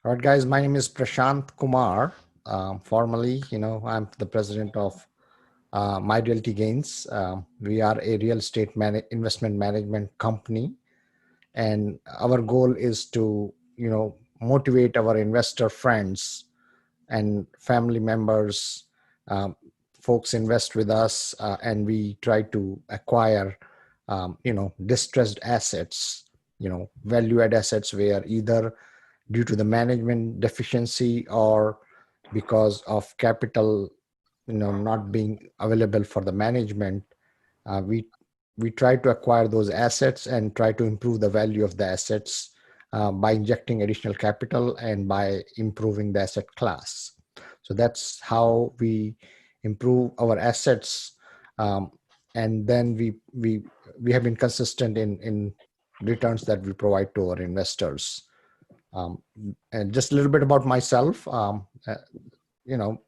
All right, guys, my name is Prashant Kumar. Formally, I'm the president of My Realty Gains. We are a real estate investment management company, and our goal is to, motivate our investor friends and family members. Um, Folks invest with us, and we try to acquire, distressed assets, value-add assets where either due to the management deficiency or because of capital not being available for the management. Uh, we we try to acquire those assets and try to improve the value of the assets by injecting additional capital and by improving the asset class. So that's how we improve our assets. um, and then we have been consistent in returns that we provide to our investors. um, and just a little bit about myself. You know,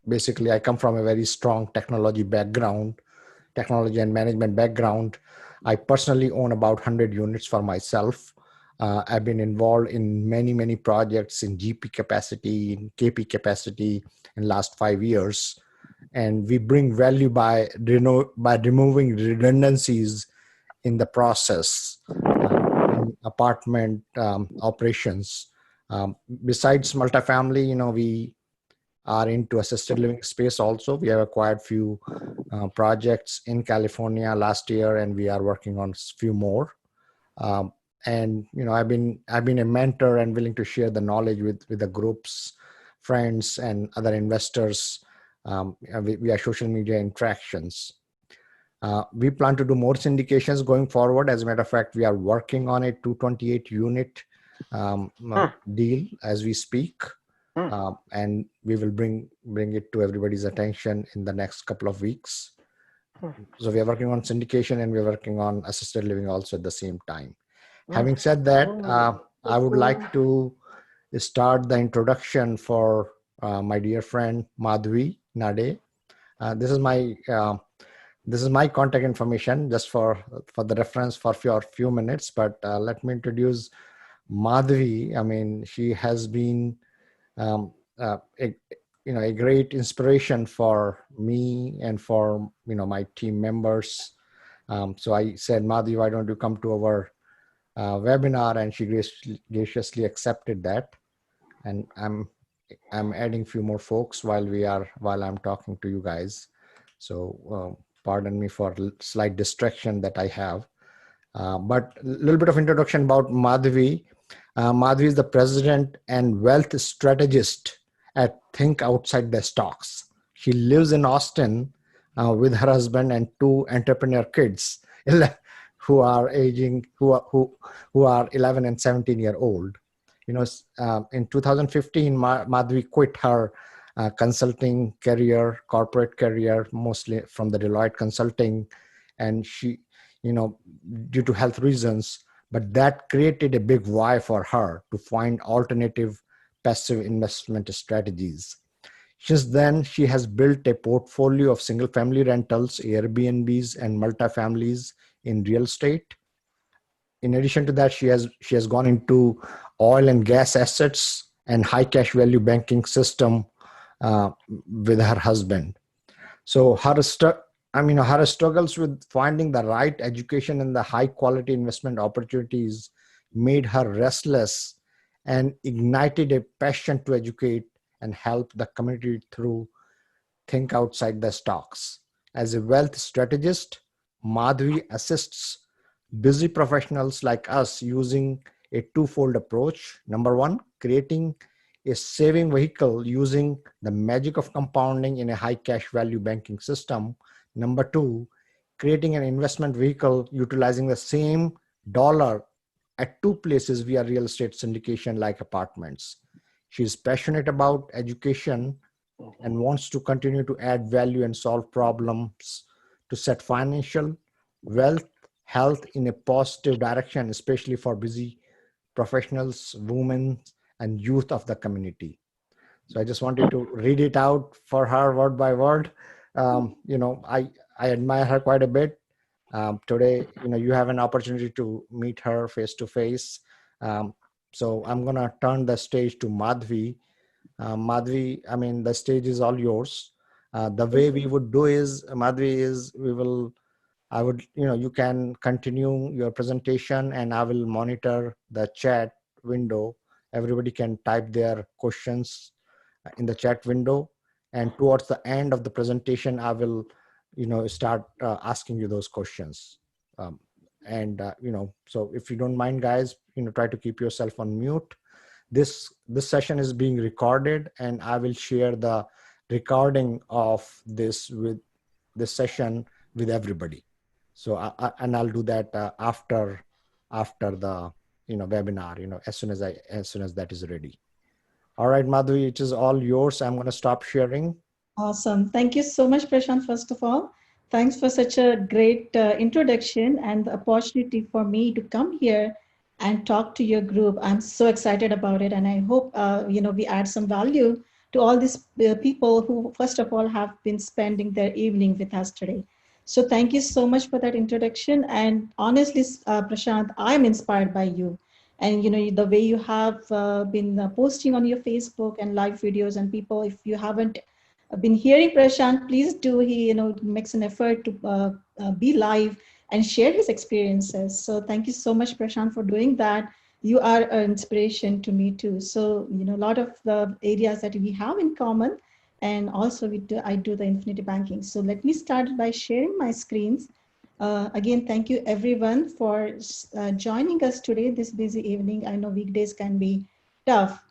Basically, I come from a very strong technology and management background. I personally own about 100 units for myself. I've been involved in many projects in GP capacity, in KP capacity in last 5 years, and we bring value by removing redundancies in the process in apartment operations. Um, Besides multifamily, we are into assisted living space also. We have acquired few projects in California last year, and we are working on few more. Um, and I've been a mentor and willing to share the knowledge with the groups, friends, and other investors via social media interactions. We plan to do more syndications going forward. As a matter of fact, we are working on a 228 unit Hmm, deal as we speak, hmm, and we will bring it to everybody's attention in the next couple of weeks. hmm, So we are working on syndication and we are working on assisted living also at the same time. hmm. Having said that, I would like to start the introduction for my dear friend Madhvi Nade. Uh, this is my uh, this is my contact information just for the reference for few minutes. But let me introduce Madhvi. I mean, she has been um, a, a great inspiration for me and for my team members. So I said, Madhvi, why don't you come to our webinar? And she graciously accepted that. And I'm adding few more folks while I'm talking to you guys. So pardon me for slight distraction that I have. But a little bit of introduction about Madhvi. Madhvi is the president and wealth strategist at Think Outside the Stocks. She lives in Austin with her husband and two entrepreneur kids who are aging who are 11 and 17-year old. In 2015, Madhvi quit her consulting career, corporate career, mostly from the Deloitte Consulting, and she, you know, due to health reasons, but that created a big why for her to find alternative passive investment strategies. Since then, she has built a portfolio of single family rentals, Airbnbs, and multifamilies in real estate. In addition to that, she has gone into oil and gas assets and high cash value banking system with her husband. So her struggles with finding the right education and the high quality investment opportunities made her restless and ignited a passion to educate and help the community through Think Outside the Stocks. As a wealth strategist, Madhvi assists busy professionals like us using a twofold approach. Number one, creating a saving vehicle using the magic of compounding in a high cash value banking system. Number two, creating an investment vehicle utilizing the same dollar at two places via real estate syndication like apartments. She is passionate about education and wants to continue to add value and solve problems to set financial, wealth, health in a positive direction, especially for busy professionals, women, and youth of the community. So I just wanted to read it out for her word by word. I admire her quite a bit. Today, you have an opportunity to meet her face to face. Um, So I'm going to turn the stage to Madhvi. Madhvi, I mean, the stage is all yours. The way we would do is, Madhvi, is I would, you can continue your presentation and I will monitor the chat window. Everybody can type their questions in the chat window. And towards the end of the presentation, I will, start asking you those questions. So if you don't mind, guys, try to keep yourself on mute. This session is being recorded and I will share the recording of this session with everybody. So and I'll do that after the webinar, as soon as that is ready. All right, Madhvi, it is all yours. I'm going to stop sharing. Awesome. Thank you so much, Prashant, first of all. Thanks for such a great introduction and the opportunity for me to come here and talk to your group. I'm so excited about it. And I hope, we add some value to all these people who, first of all, have been spending their evening with us today. So thank you so much for that introduction. And honestly, Prashant, I'm inspired by you. And the way you have been posting on your Facebook and live videos, and people, if you haven't I've been hearing Prashant, please do. He, makes an effort to be live and share his experiences. So thank you so much, Prashant, for doing that. You are an inspiration to me too. So, a lot of the areas that we have in common, and also I do the Infinity Banking. So let me start by sharing my screens. Again, thank you everyone for joining us today, this busy evening. I know weekdays can be tough.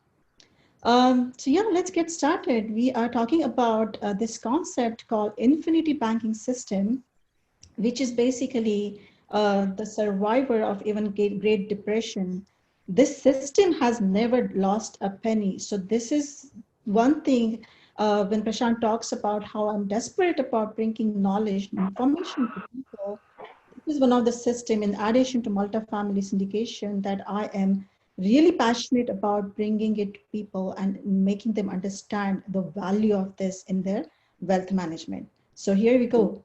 So yeah, let's get started. We are talking about this concept called infinity banking system, which is basically the survivor of even Great Depression. This system has never lost a penny. So this is one thing when Prashant talks about how I'm desperate about bringing knowledge and information to people. This is one of the system in addition to multifamily syndication that I am really passionate about bringing it to people and making them understand the value of this in their wealth management. So here we go.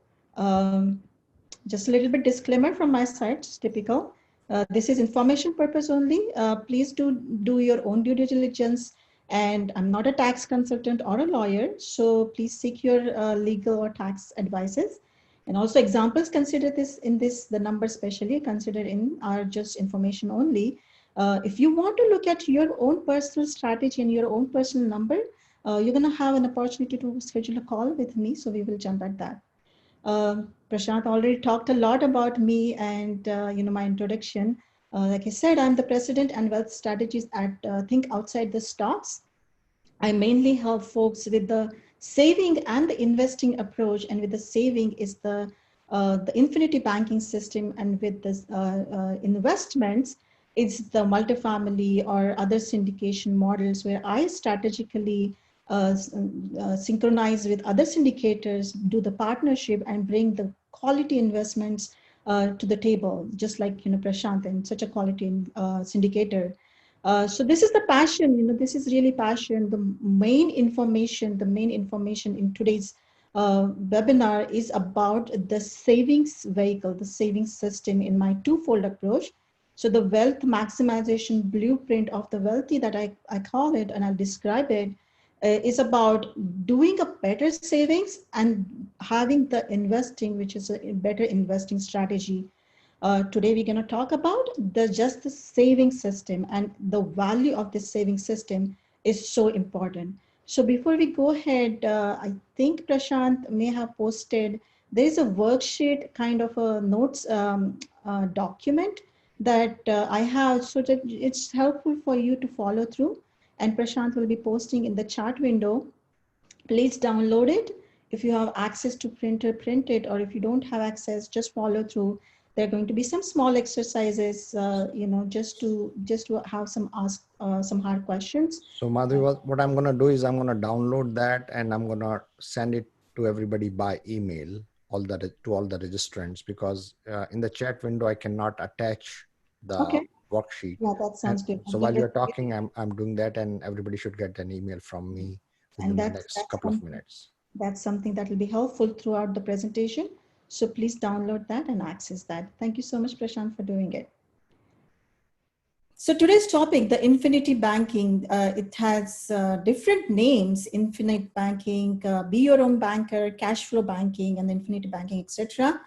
Just a little bit disclaimer from my side, it's typical. This is information purpose only. Please do your own due diligence. And I'm not a tax consultant or a lawyer, so please seek your legal or tax advices. And also examples consider this in this, the numbers specially considered in are just information only. If you want to look at your own personal strategy and your own personal number, you're going to have an opportunity to schedule a call with me. So we will jump at that. Prashant already talked a lot about me and my introduction. Like I said, I'm the president and wealth strategist at Think Outside the Stocks. I mainly help folks with the saving and the investing approach, and with the saving is the infinity banking system, and with this investments, it's the multifamily or other syndication models where I strategically synchronize with other syndicators, do the partnership, and bring the quality investments to the table, just like Prashant and such a quality syndicator. So this is the passion, this is really passion. The main information in today's webinar is about the savings vehicle, the savings system in my twofold approach. So the wealth maximization blueprint of the wealthy that I call it, and I'll describe it, is about doing a better savings and having the investing, which is a better investing strategy. Today we're going to talk about just the saving system, and the value of this saving system is so important. So before we go ahead, I think Prashant may have posted, there is a worksheet kind of a notes document that I have, so that it's helpful for you to follow through. And Prashant will be posting in the chat window. Please download it. If you have access to printer, print it, or if you don't have access, just follow through. There are going to be some small exercises, just to have some hard questions. So Madhvi, what I'm going to do is I'm going to download that and I'm going to send it to everybody by email, to all the registrants, because in the chat window, I cannot attach the worksheet. Yeah, that sounds good. So while you're talking, I'm doing that, and everybody should get an email from me within the next couple of minutes. That's something that will be helpful throughout the presentation. So please download that and access that. Thank you so much, Prashant, for doing it. So today's topic, the infinity banking, it has different names: infinite banking, be your own banker, cash flow banking, and infinity banking, etc.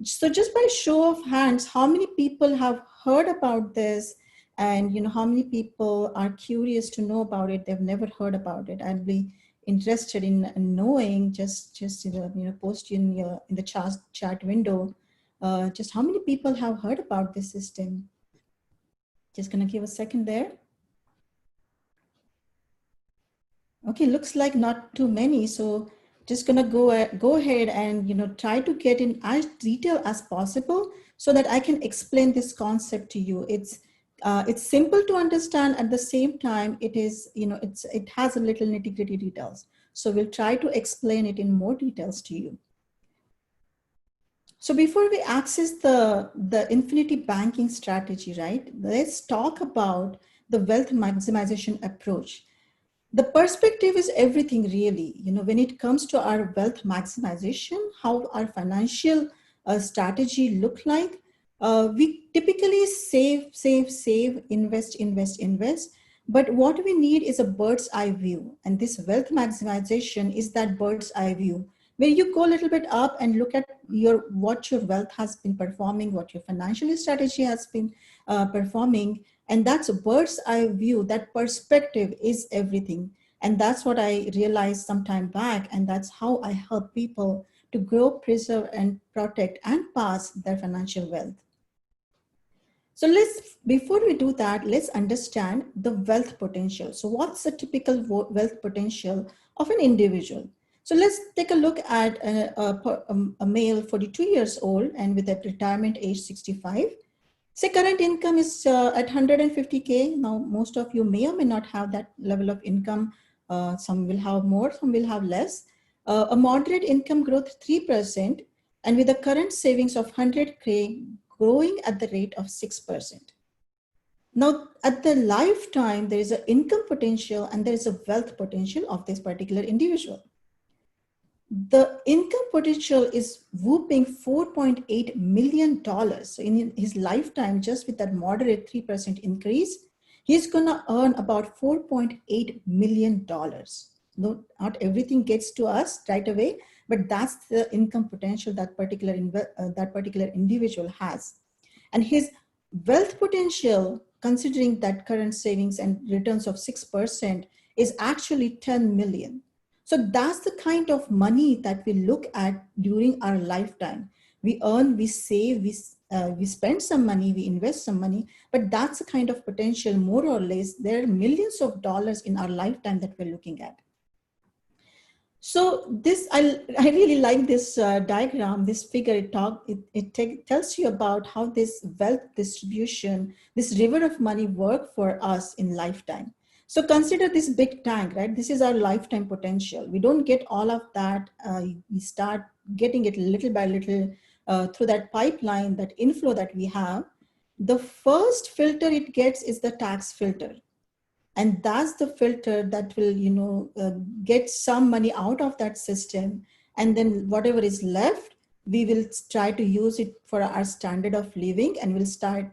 So just by show of hands, how many people have heard about this? And how many people are curious to know about it? They've never heard about it. I'd be interested in knowing. Just post in the chat window. Just how many people have heard about this system? Just gonna give a second there. Okay, looks like not too many. So just gonna go ahead and try to get in as detail as possible so that I can explain this concept to you. It's simple to understand. At the same time, it has a little nitty-gritty details. So we'll try to explain it in more details to you. So before we access the infinity banking strategy, right? Let's talk about the wealth maximization approach. The perspective is everything, really. When it comes to our wealth maximization, how our financial strategy look like, we typically save, invest. But what we need is a bird's eye view. And this wealth maximization is that bird's eye view, where you go a little bit up and look at what your wealth has been performing, what your financial strategy has been performing. And that's a bird's eye view. That perspective is everything. And that's what I realized some time back. And that's how I help people to grow, preserve, and protect and pass their financial wealth. So before we do that, let's understand the wealth potential. So what's the typical wealth potential of an individual? So let's take a look at a male 42 years old and with a retirement age 65. Say current income is at 150K. Now, most of you may or may not have that level of income. Some will have more, some will have less. A moderate income growth, 3%, and with a current savings of 100K growing at the rate of 6%. Now, at the lifetime, there is an income potential and there is a wealth potential of this particular individual. The income potential is whooping $4.8 million. So in his lifetime, just with that moderate 3% increase, he's gonna earn about $4.8 million. No, not everything gets to us right away, but that's the income potential that particular individual has. And his wealth potential, considering that current savings and returns of 6%, is actually 10 million. So that's the kind of money that we look at during our lifetime. We earn, we save, we spend some money, we invest some money, but that's the kind of potential, more or less. There are millions of dollars in our lifetime that we're looking at. So this, I really like this diagram, this figure. It tells you about how this wealth distribution, this river of money work for us in lifetime. So consider this big tank, right? This is our lifetime potential. We don't get all of that. We start getting it little by little through that pipeline, that inflow that we have. The first filter it gets is the tax filter. And that's the filter that will, get some money out of that system. And then whatever is left, we will try to use it for our standard of living, and we'll start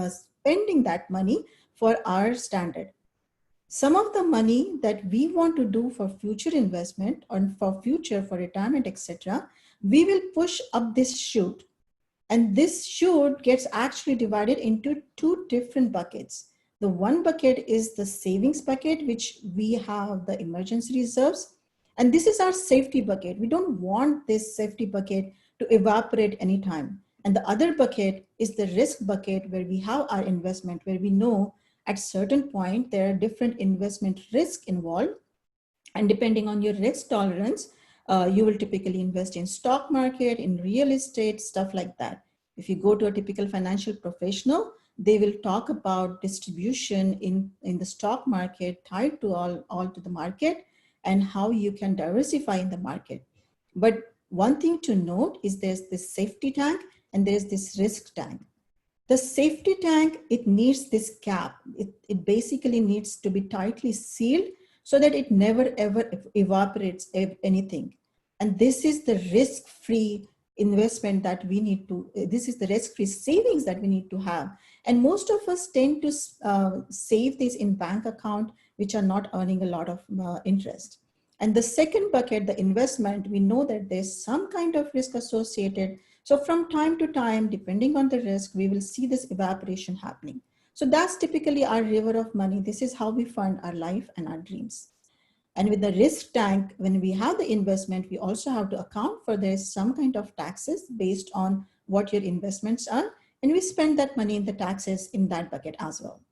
spending that money for our standard. Some of the money that we want to do for future investment or for retirement, etc., we will push up this chute. And this chute gets actually divided into two different buckets. The one bucket is the savings bucket, which we have the emergency reserves. And this is our safety bucket. We don't want this safety bucket to evaporate anytime. And the other bucket is the risk bucket, where we have our investment, where we know at certain point, there are different investment risks involved. And depending on your risk tolerance, you will typically invest in stock market, in real estate, stuff like that. If you go to a typical financial professional, they will talk about distribution in the stock market tied to all to the market, and how you can diversify in the market. But one thing to note is there's this safety tank and there's this risk tank. The safety tank, it needs this cap. It basically needs to be tightly sealed so that it never ever evaporates anything. And this is the risk-free investment that we need to, this is the risk-free savings that we need to have. And most of us tend to save these in bank account, which are not earning a lot of interest. And the second bucket, the investment, we know that there's some kind of risk associated. So from time to time, depending on the risk, we will see this evaporation happening. So that's typically our river of money. This is how we fund our life and our dreams. And with the risk tank, when we have the investment, we also have to account for there's some kind of taxes based on what your investments are. And we spend that money in the taxes in that bucket as well.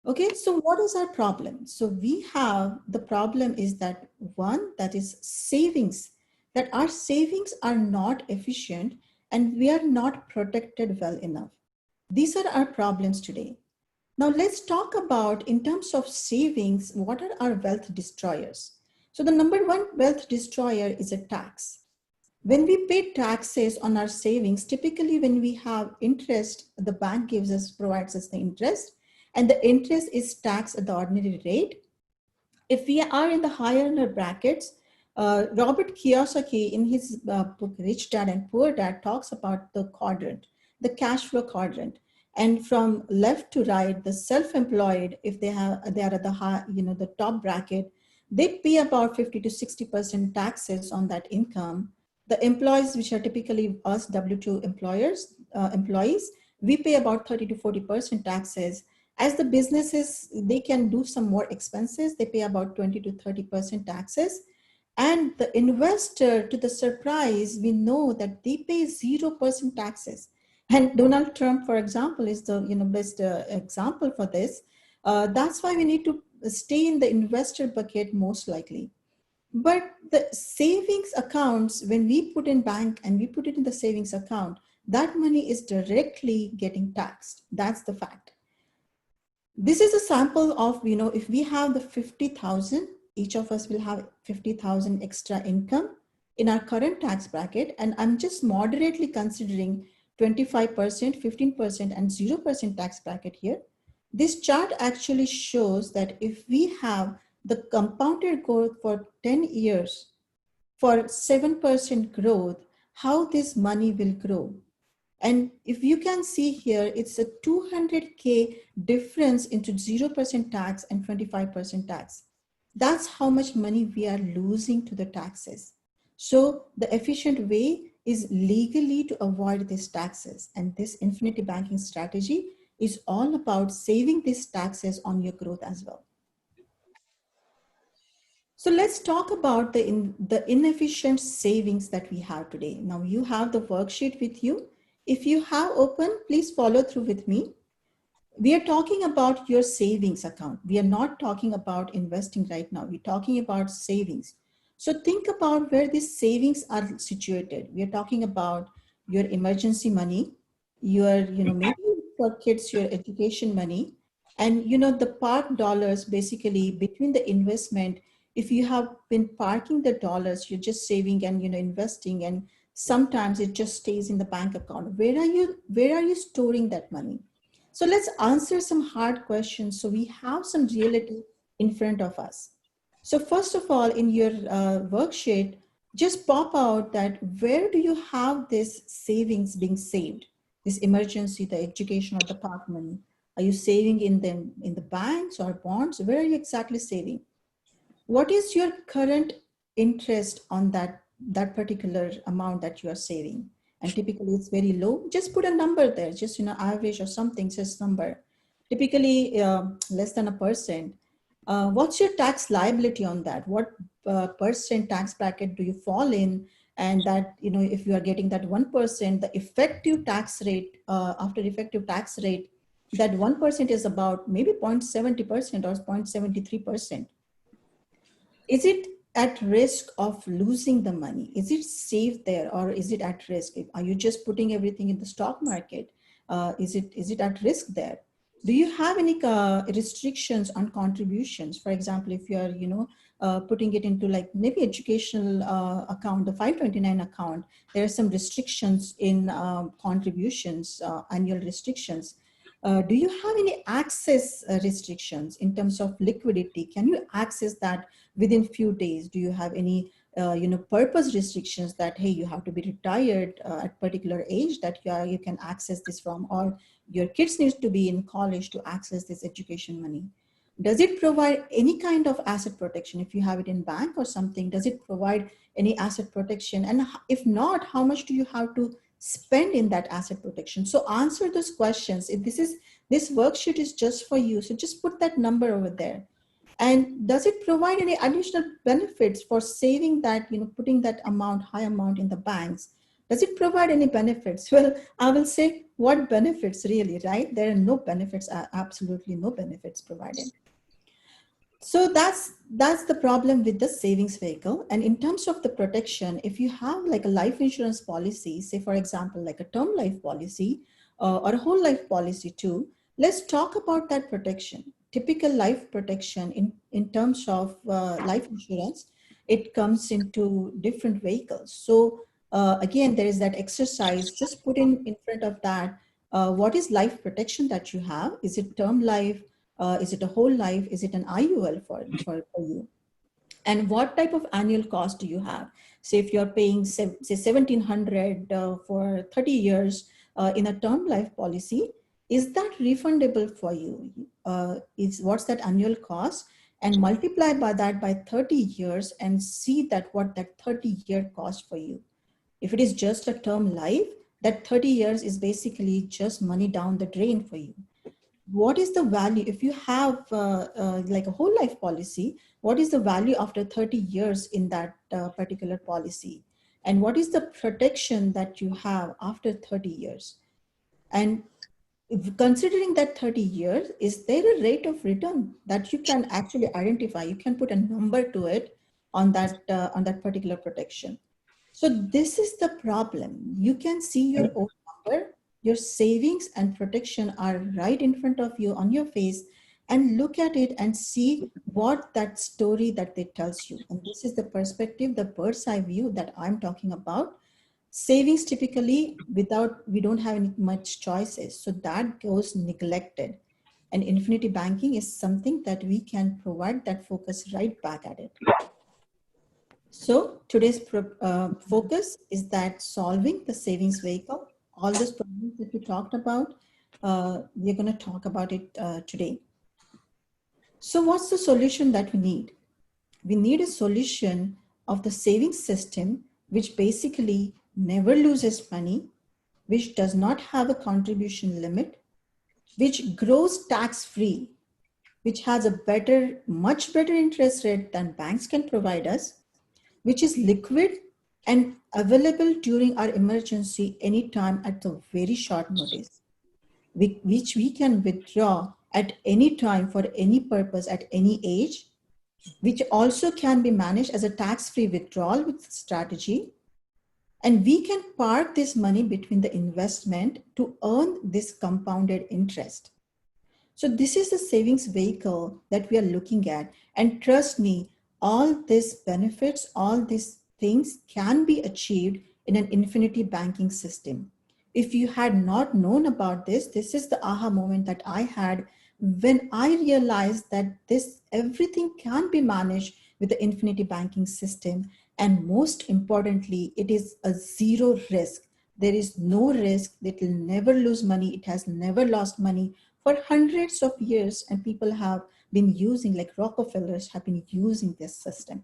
Okay, so what is our problem? So we have, the problem is that one, that is savings, that our savings are not efficient and we are not protected well enough. These are our problems today. Now let's talk about, in terms of savings, what are our wealth destroyers? So the number one wealth destroyer is a tax. When we pay taxes on our savings, typically when we have interest, the bank provides us the interest, and the interest is taxed at the ordinary rate. If we are in the higher brackets, Robert Kiyosaki in his book Rich Dad and Poor Dad talks about the quadrant, the cash flow quadrant. And from left to right, the self-employed, if they are at the high, the top bracket, they pay about 50 to 60% taxes on that income. The employees, which are typically us W-2 employees, we pay about 30 to 40% taxes. As the businesses, they can do some more expenses. They pay about 20 to 30% taxes. And the investor, to the surprise, we know that they pay 0% taxes. And Donald Trump, for example, is the best example for this. That's why we need to stay in the investor bucket most likely. But the savings accounts, when we put in bank and we put it in the savings account, that money is directly getting taxed. That's the fact. This is a sample of, if we have the 50,000, each of us will have 50,000 extra income in our current tax bracket. And I'm just moderately considering 25%, 15% and 0% tax bracket here. This chart actually shows that if we have the compounded growth for 10 years for 7% growth, how this money will grow. And if you can see here, it's a 200K difference into 0% tax and 25% tax. That's how much money we are losing to the taxes. So the efficient way is legally to avoid these taxes. And this infinity banking strategy is all about saving these taxes on your growth as well. So let's talk about the inefficient savings that we have today. Now you have the worksheet with you. If you have open, please follow through with me. We are talking about your savings account. We are not talking about investing right now. We're talking about savings. So think about where these savings are situated. We are talking about your emergency money, your, maybe for kids, your education money, and, the park dollars, basically between the investment. If you have been parking the dollars, you're just saving and, investing, and sometimes it just stays in the bank account. Where are you storing that money? So let's answer some hard questions so we have some reality in front of us. So first of all, in your worksheet, just pop out that where do you have this savings being saved? This emergency, the education or the park money. Are you saving in them in the banks or bonds? Where are you exactly saving? What is your current interest on that particular amount that you are saving? And typically it's very low. Just put a number there, just, average or something, just number. Typically less than 1%. What's your tax liability on that? What percent tax bracket do you fall in? And that, if you are getting that 1%, the effective tax rate, after effective tax rate, that 1% is about maybe 0.70% or 0.73%. Is it at risk of losing the money? Is it safe there, or is it at risk? Are you just putting everything in the stock market? Is it at risk there? Do you have any restrictions on contributions? For example, if you are, putting it into like maybe educational account, the 529 account, there are some restrictions in contributions, annual restrictions. Do you have any access restrictions in terms of liquidity? Can you access that within few days? Do you have any purpose restrictions that, hey, you have to be retired at particular age that you can access this from, or your kids need to be in college to access this education money. Does it provide any kind of asset protection? If you have it in bank or something, does it provide any asset protection? And if not, how much do you have to spend in that asset protection? So answer those questions. If this worksheet is just for you, so just put that number over there. And does it provide any additional benefits for saving that, putting that amount, high amount in the banks? Does it provide any benefits? Well, I will say, what benefits really, right? There are no benefits, absolutely no benefits provided. So that's the problem with the savings vehicle. And in terms of the protection, if you have like a life insurance policy, say for example, like a term life policy or a whole life policy too, let's talk about that protection. Typical life protection in terms of life insurance, it comes into different vehicles. So again, there is that exercise, just put in front of that, what is life protection that you have? Is it term life? Is it a whole life? Is it an IUL for you? And what type of annual cost do you have? Say if you're paying, say 1,700 for 30 years in a term life policy, is that refundable for you? What's that annual cost? And multiply by that by 30 years and see that what that 30-year cost for you. If it is just a term life, that 30 years is basically just money down the drain for you. What is the value if you have like a whole life policy? What is the value after 30 years in that particular policy? And what is the protection that you have after 30 years? And if considering that 30 years, is there a rate of return that you can actually identify? You can put a number to it on that particular protection. So this is the problem. You can see your own number, your savings and protection are right in front of you on your face, and look at it and see what that story that it tells you. And this is the perspective, the bird's eye view that I'm talking about. Savings typically we don't have any much choices. So that goes neglected. And Infinity Banking is something that we can provide that focus right back at it. So today's focus is that solving the savings vehicle, all those problems that we talked about, we're going to talk about it today. So what's the solution that we need? We need a solution of the savings system, which basically never loses money, which does not have a contribution limit, which grows tax-free, which has a much better interest rate than banks can provide us, which is liquid and available during our emergency anytime at a very short notice, which we can withdraw at any time for any purpose at any age, which also can be managed as a tax-free withdrawal with strategy. And we can park this money between the investment to earn this compounded interest. So this is the savings vehicle that we are looking at. And trust me, all these benefits, all these things can be achieved in an Infinity Banking system. If you had not known about this, this is the aha moment that I had when I realized that everything can be managed with the Infinity Banking system. And most importantly, it is a zero risk. There is no risk. It will never lose money. It has never lost money for hundreds of years, and people have been using, like Rockefellers have been using this system.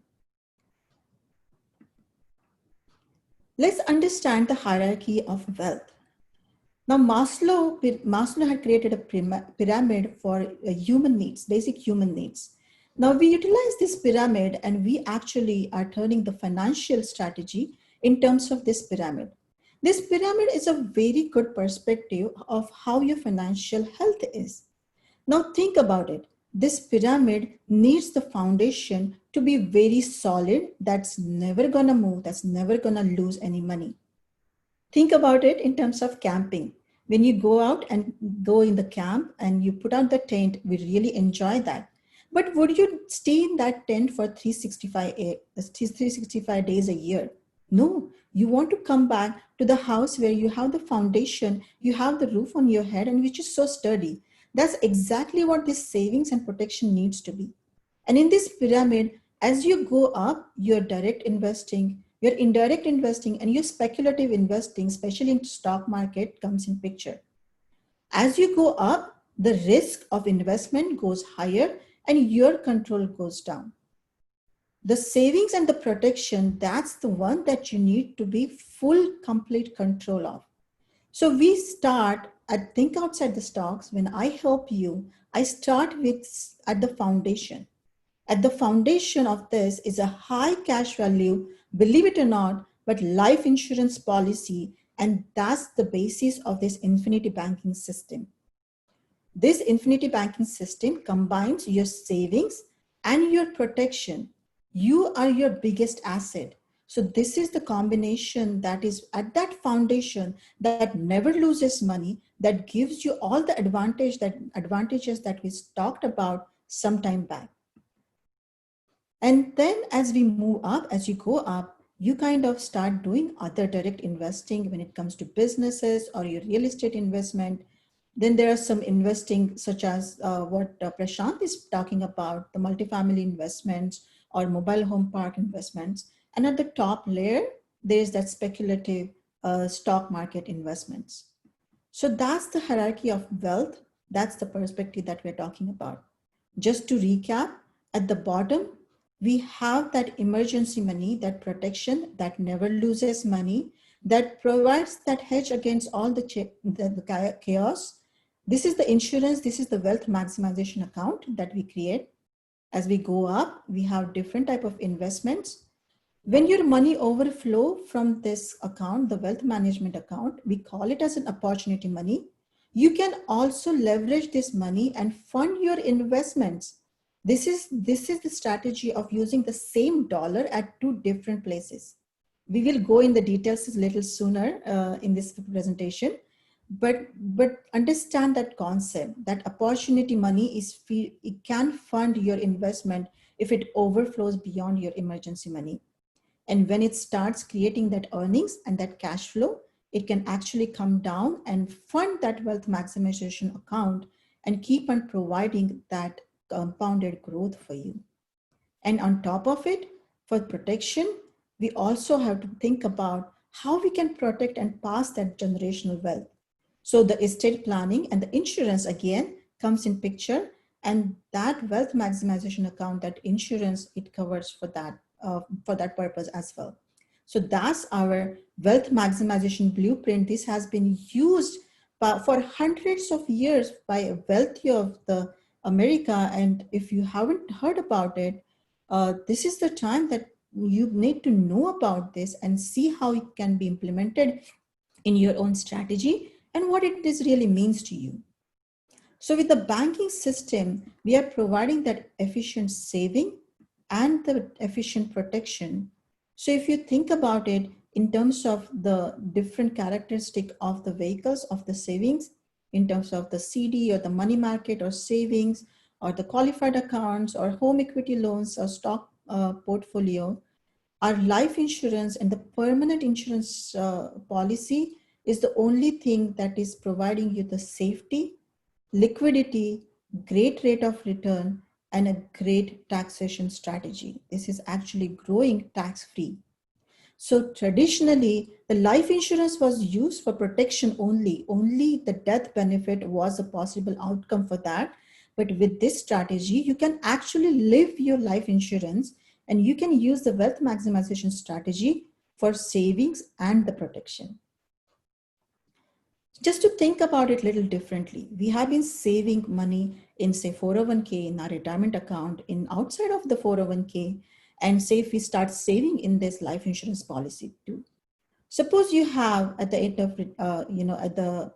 Let's understand the hierarchy of wealth. Now, Maslow had created a pyramid for human needs, basic human needs. Now we utilize this pyramid and we actually are turning the financial strategy in terms of this pyramid. This pyramid is a very good perspective of how your financial health is. Now think about it. This pyramid needs the foundation to be very solid. That's never gonna move. That's never gonna lose any money. Think about it in terms of camping. When you go out and go in the camp and you put out the tent, we really enjoy that. But would you stay in that tent for 365 days a year? No, you want to come back to the house where you have the foundation, you have the roof on your head, and which is so sturdy. That's exactly what this savings and protection needs to be. And in this pyramid, as you go up, your direct investing, your indirect investing, and your speculative investing, especially in stock market, comes in picture. As you go up, the risk of investment goes higher and your control goes down. The savings and the protection, that's the one that you need to be full, complete control of. So we start at Think Outside the Stocks. When I help you, I start with at the foundation. At the foundation of this is a high cash value, believe it or not, but life insurance policy. And that's the basis of this infinity banking system. This infinity banking system combines your savings and your protection. You are your biggest asset. So this is the combination that is at that foundation that never loses money, that gives you all the advantages that we talked about some time back. And then as we move up, as you go up, you kind of start doing other direct investing when it comes to businesses or your real estate investment. Then there are some investing such as what Prashant is talking about, the multifamily investments or mobile home park investments. And at the top layer, there's that speculative stock market investments. So that's the hierarchy of wealth. That's the perspective that we're talking about. Just to recap, at the bottom, we have that emergency money, that protection that never loses money, that provides that hedge against all the chaos. This is the insurance, this is the wealth maximization account that we create. As we go up, we have different type of investments. When your money overflow from this account, the wealth management account, we call it as an opportunity money. You can also leverage this money and fund your investments. This is the strategy of using the same dollar at two different places. We will go in the details a little sooner in this presentation, but understand that concept, that opportunity money it can fund your investment if it overflows beyond your emergency money. And when it starts creating that earnings and that cash flow, it can actually come down and fund that wealth maximization account and keep on providing that compounded growth for you. And on top of it, for protection, we also have to think about how we can protect and pass that generational wealth. So the estate planning and the insurance again comes in picture, and that wealth maximization account, that insurance, it covers for that purpose as well. So that's our wealth maximization blueprint. This has been used for hundreds of years by a wealthy of the America. And if you haven't heard about it, this is the time that you need to know about this and see how it can be implemented in your own strategy and what it really means to you. So with the banking system, we are providing that efficient saving and the efficient protection. So if you think about it in terms of the different characteristic of the vehicles of the savings, in terms of the CD or the money market or savings or the qualified accounts or home equity loans or stock portfolio, our life insurance and the permanent insurance policy is the only thing that is providing you the safety, liquidity, great rate of return, and a great taxation strategy. This is actually growing tax-free. So traditionally, the life insurance was used for protection only. Only the death benefit was a possible outcome for that. But with this strategy, you can actually live your life insurance and you can use the wealth maximization strategy for savings and the protection. Just to think about it a little differently, we have been saving money in say 401k, in our retirement account, in outside of the 401k, and say if we start saving in this life insurance policy too. Suppose you have at the end of, at the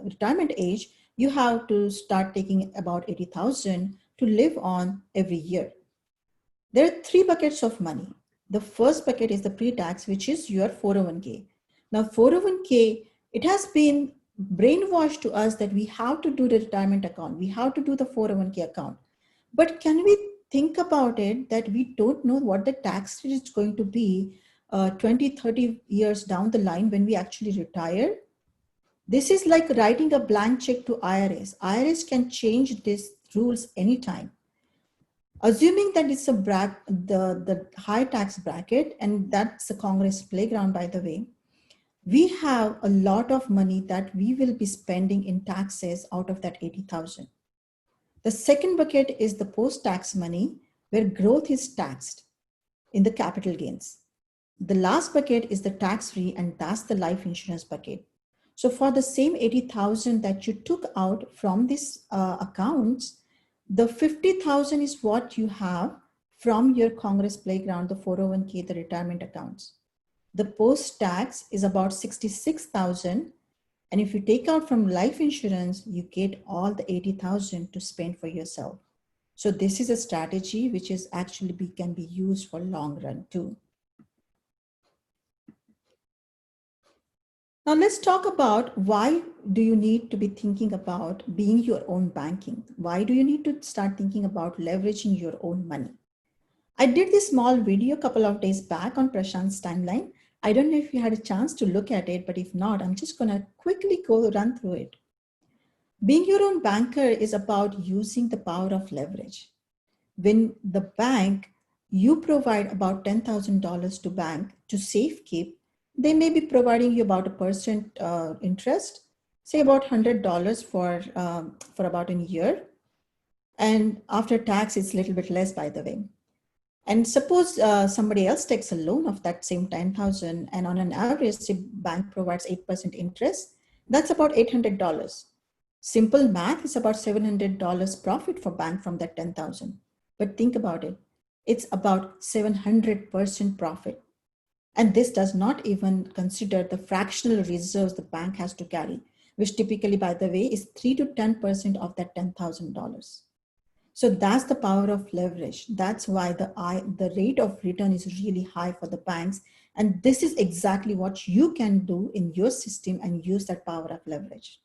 retirement age, you have to start taking about 80,000 to live on every year. There are three buckets of money. The first bucket is the pre-tax, which is your 401k. Now 401k, it has been brainwashed to us that we have to do the retirement account. We have to do the 401k account. But can we think about it that we don't know what the tax rate is going to be 20, 30 years down the line when we actually retire? This is like writing a blank check to IRS. IRS can change these rules anytime. Assuming that it's the high tax bracket, and that's the Congress playground, by the way, we have a lot of money that we will be spending in taxes out of that 80,000. The second bucket is the post-tax money where growth is taxed in the capital gains. The last bucket is the tax-free, and that's the life insurance bucket. So for the same 80,000 that you took out from these accounts, the 50,000 is what you have from your Congress playground, the 401k, the retirement accounts. The post-tax is about 66,000. And if you take out from life insurance, you get all the 80,000 to spend for yourself. So this is a strategy which is actually can be used for long run too. Now let's talk about why do you need to be thinking about being your own banking? Why do you need to start thinking about leveraging your own money? I did this small video a couple of days back on Prashant's timeline. I don't know if you had a chance to look at it, but if not, I'm just going to quickly run through it. Being your own banker is about using the power of leverage. When the bank, you provide about $10,000 to bank to safekeep, they may be providing you about 1% interest, say about $100 for about a year. And after tax, it's a little bit less, by the way. And suppose somebody else takes a loan of that same 10,000, and on an average, the bank provides 8% interest. That's about $800. Simple math is about $700 profit for bank from that 10,000. But think about it. It's about 700% profit. And this does not even consider the fractional reserves the bank has to carry, which typically, by the way, is 3 to 10% of that $10,000. So that's the power of leverage. That's why the rate of return is really high for the banks. And this is exactly what you can do in your system and use that power of leverage.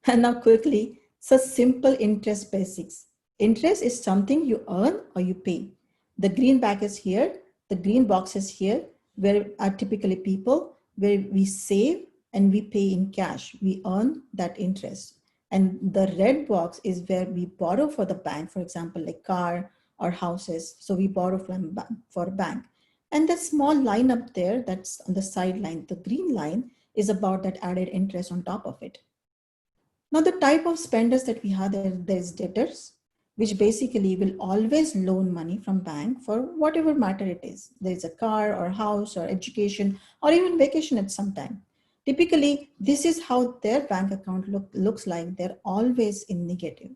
And now quickly, so simple interest basics. Interest is something you earn or you pay. The green bag is here, the green box is here, where are typically people where we save and we pay in cash. We earn that interest. And the red box is where we borrow for the bank, for example, like car or houses. So we borrow from for a bank. And the small line up there, that's on the sideline, the green line is about that added interest on top of it. Now the type of spenders that we have, there's debtors, which basically will always loan money from bank for whatever matter it is. There's a car or house or education or even vacation at some time. Typically, this is how their bank account looks like. They're always in negative.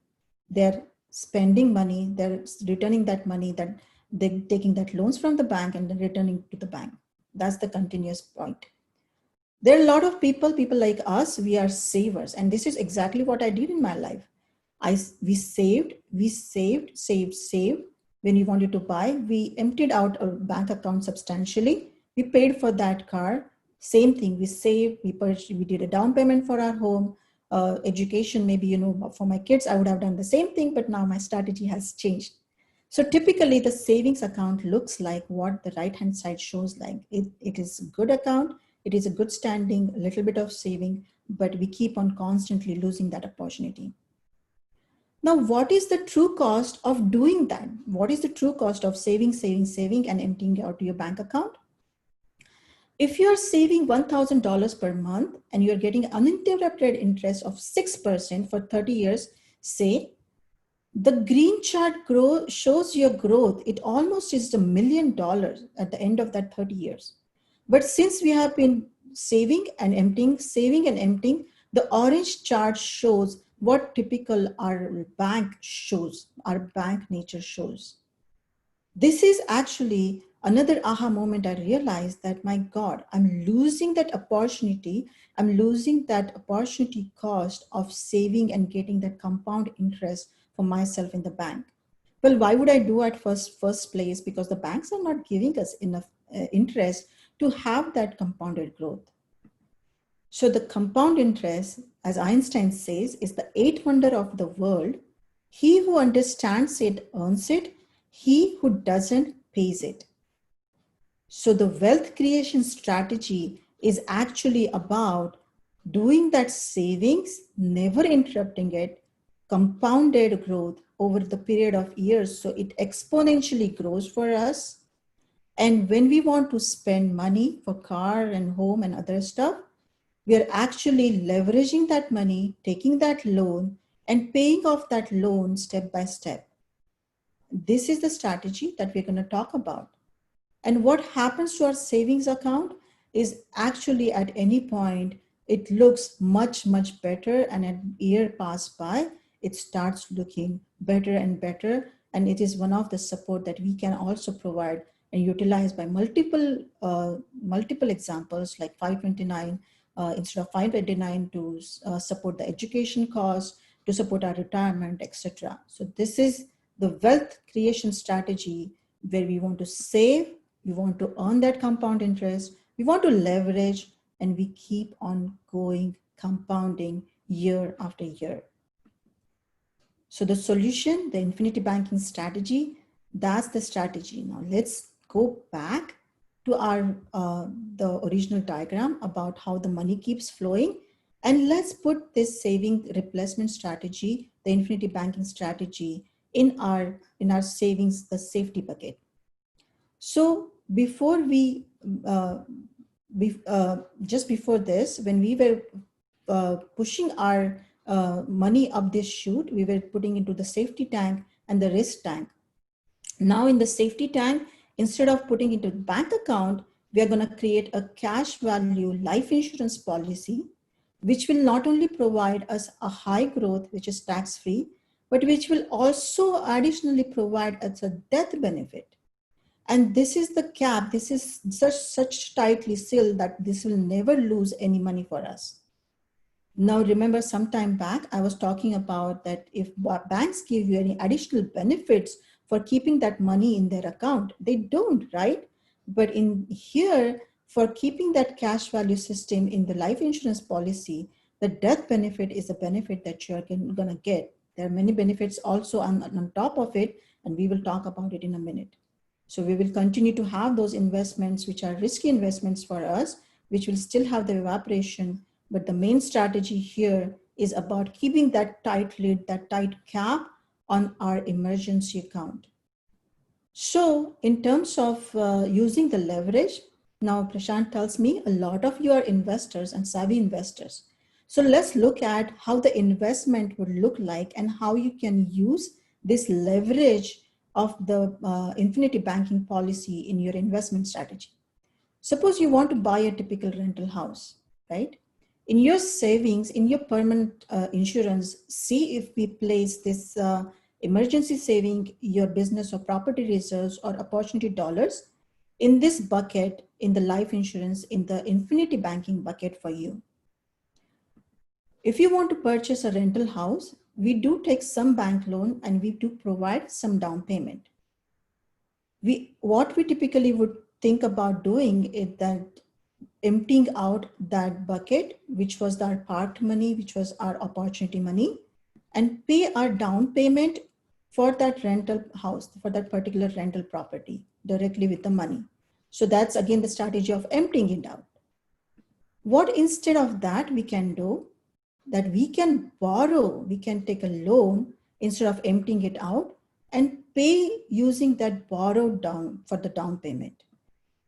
They're spending money, they're returning that money, that they're taking that loans from the bank and then returning to the bank. That's the continuous point. There are a lot of people like us, we are savers. And this is exactly what I did in my life. We saved. When we wanted to buy, we emptied out our bank account substantially. We paid for that car. Same thing, we saved, we did a down payment for our home, education, maybe, for my kids, I would have done the same thing, but now my strategy has changed. So typically the savings account looks like what the right-hand side shows like. It is a good account, it is a good standing, a little bit of saving, but we keep on constantly losing that opportunity. Now, what is the true cost of doing that? What is the true cost of saving and emptying out your bank account? If you're saving $1,000 per month and you're getting uninterrupted interest of 6% for 30 years, say, the green chart shows your growth. It almost is $1 million at the end of that 30 years. But since we have been saving and emptying, the orange chart shows what typical our bank nature shows. This is actually another aha moment. I realized that, my God, I'm losing that opportunity. I'm losing that opportunity cost of saving and getting that compound interest for myself in the bank. Well, why would I do at first place? Because the banks are not giving us enough interest to have that compounded growth. So the compound interest, as Einstein says, is the eighth wonder of the world. He who understands it earns it. He who doesn't pays it. So the wealth creation strategy is actually about doing that savings, never interrupting it, compounded growth over the period of years. So it exponentially grows for us. And when we want to spend money for car and home and other stuff, we are actually leveraging that money, taking that loan, and paying off that loan step by step. This is the strategy that we're going to talk about. And what happens to our savings account is actually at any point, it looks much, much better. And as year pass by, it starts looking better and better. And it is one of the support that we can also provide and utilize by multiple examples like 529 instead of 529 to support the education cost, to support our retirement, etc. So this is the wealth creation strategy where we want to save, we want to earn that compound interest, we want to leverage, and we keep on going, compounding year after year. So the solution, the infinity banking strategy, that's the strategy. Now let's go back to our the original diagram about how the money keeps flowing, and let's put this saving replacement strategy, the infinity banking strategy, in our savings, the safety bucket. So before just before this, when we were pushing our money up this chute, we were putting into the safety tank and the risk tank. Now in the safety tank, instead of putting into the bank account, we are going to create a cash value life insurance policy, which will not only provide us a high growth, which is tax free, but which will also additionally provide us a death benefit. And this is the cap. This is such tightly sealed that this will never lose any money for us. Now, remember some time back, I was talking about that if banks give you any additional benefits for keeping that money in their account, they don't, right? But in here, for keeping that cash value system in the life insurance policy, the death benefit is a benefit that you're going to get. There are many benefits also on top of it, and we will talk about it in a minute. So we will continue to have those investments, which are risky investments for us, which will still have the evaporation. But the main strategy here is about keeping that tight lid, that tight cap on our emergency account. So in terms of using the leverage, now Prashant tells me a lot of you are investors and savvy investors. So let's look at how the investment would look like and how you can use this leverage of the infinity banking policy in your investment strategy. Suppose you want to buy a typical rental house, right? In your savings, in your permanent insurance, see if we place this emergency saving, your business or property reserves or opportunity dollars in this bucket, in the life insurance, in the infinity banking bucket for you. If you want to purchase a rental house, we do take some bank loan and we do provide some down payment. What we typically would think about doing is that emptying out that bucket, which was our parked money, which was our opportunity money, and pay our down payment for that rental house, for that particular rental property directly with the money. So that's again the strategy of emptying it out. What instead of that we can do, that we can borrow, we can take a loan instead of emptying it out and pay using that borrowed down for the down payment.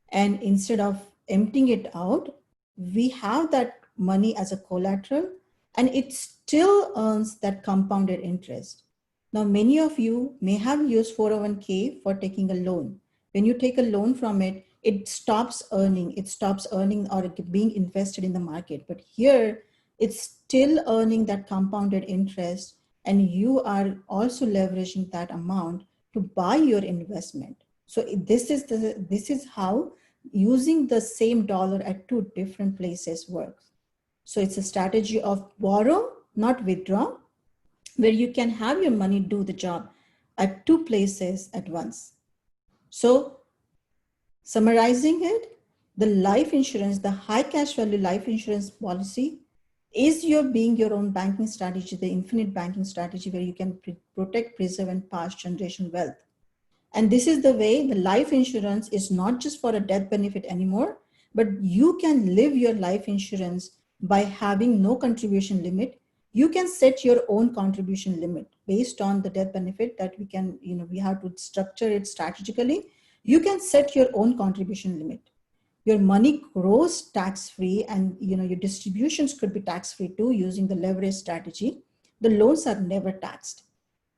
And instead of emptying it out, we have that money as a collateral and it still earns that compounded interest. Now, many of you may have used 401k for taking a loan. When you take a loan from it, it stops earning or being invested in the market. But here, it's still earning that compounded interest, and you are also leveraging that amount to buy your investment. So this is how using the same dollar at two different places works. So it's a strategy of borrow, not withdraw, where you can have your money do the job at two places at once. So summarizing it, the life insurance, the high cash value life insurance policy is being your own banking strategy, the infinite banking strategy where you can protect, preserve, and pass generation wealth. And this is the way the life insurance is not just for a death benefit anymore, but you can live your life insurance by having no contribution limit. You can set your own contribution limit based on the death benefit that we have to structure it strategically. You can set your own contribution limit. Your money grows tax-free, and your distributions could be tax-free too using the leverage strategy. The loans are never taxed.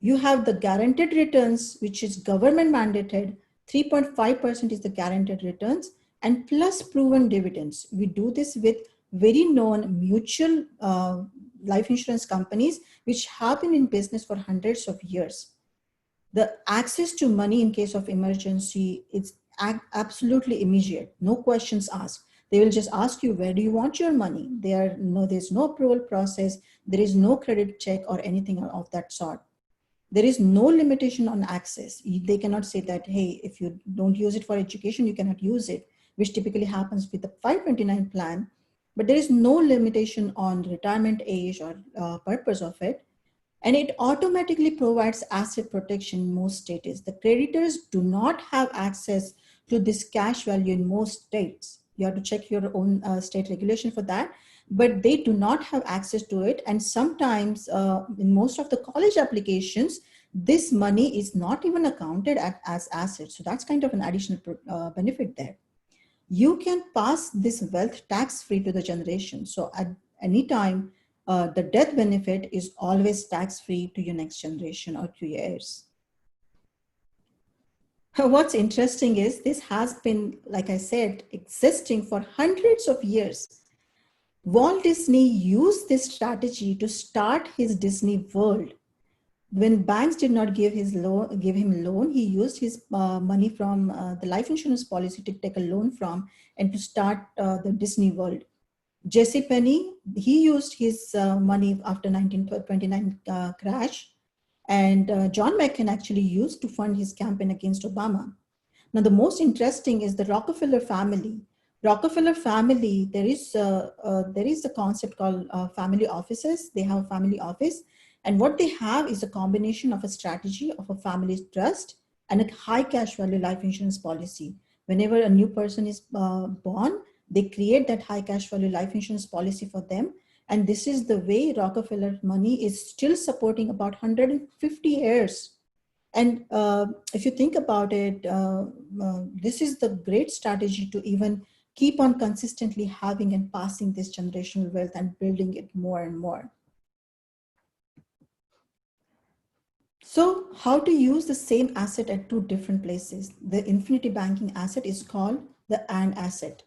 You have the guaranteed returns, which is government mandated. 3.5% is the guaranteed returns, and plus proven dividends. We do this with very known mutual life insurance companies, which have been in business for hundreds of years. The access to money in case of emergency is absolutely immediate, no questions asked. They will just ask you, where do you want your money? There's no approval process. There is no credit check or anything of that sort. There is no limitation on access. They cannot say that, hey, if you don't use it for education, you cannot use it, which typically happens with the 529 plan. But there is no limitation on retirement age or purpose of it. And it automatically provides asset protection in most states. The creditors do not have access to this cash value in most states. You have to check your own state regulation for that, but they do not have access to it. And sometimes in most of the college applications, this money is not even accounted as assets. So that's kind of an additional benefit there. You can pass this wealth tax-free to the generation. So at any time, the death benefit is always tax-free to your next generation or to your heirs. What's interesting is this has been, like I said, existing for hundreds of years. Walt Disney used this strategy to start his Disney World. When banks did not give him loan, he used his money from the life insurance policy to take a loan from and to start the Disney World. J.C. Penney, he used his money after 1929 crash, and John McCain actually used to fund his campaign against Obama. Now, the most interesting is the Rockefeller family. Rockefeller family, there is a concept called family offices. They have a family office, and what they have is a combination of a strategy of a family trust and a high cash value life insurance policy. Whenever a new person is born, they create that high cash value life insurance policy for them. And this is the way Rockefeller money is still supporting about 150 years. And if you think about it, this is the great strategy to even keep on consistently having and passing this generational wealth and building it more and more. So how to use the same asset at two different places? The infinity banking asset is called the AND asset.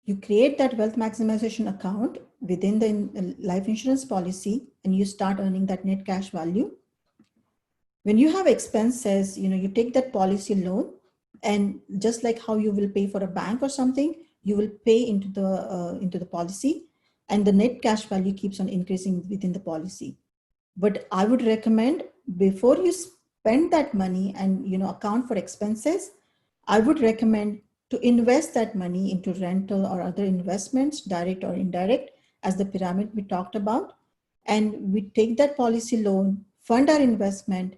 You create that wealth maximization account within the life insurance policy, and you start earning that net cash value. When you have expenses, you take that policy loan, and just like how you will pay for a bank or something, you will pay into the policy, and the net cash value keeps on increasing within the policy. But I would recommend, before you spend that money and account for expenses, I would recommend to invest that money into rental or other investments, direct or indirect, as the pyramid we talked about. And we take that policy loan, fund our investment,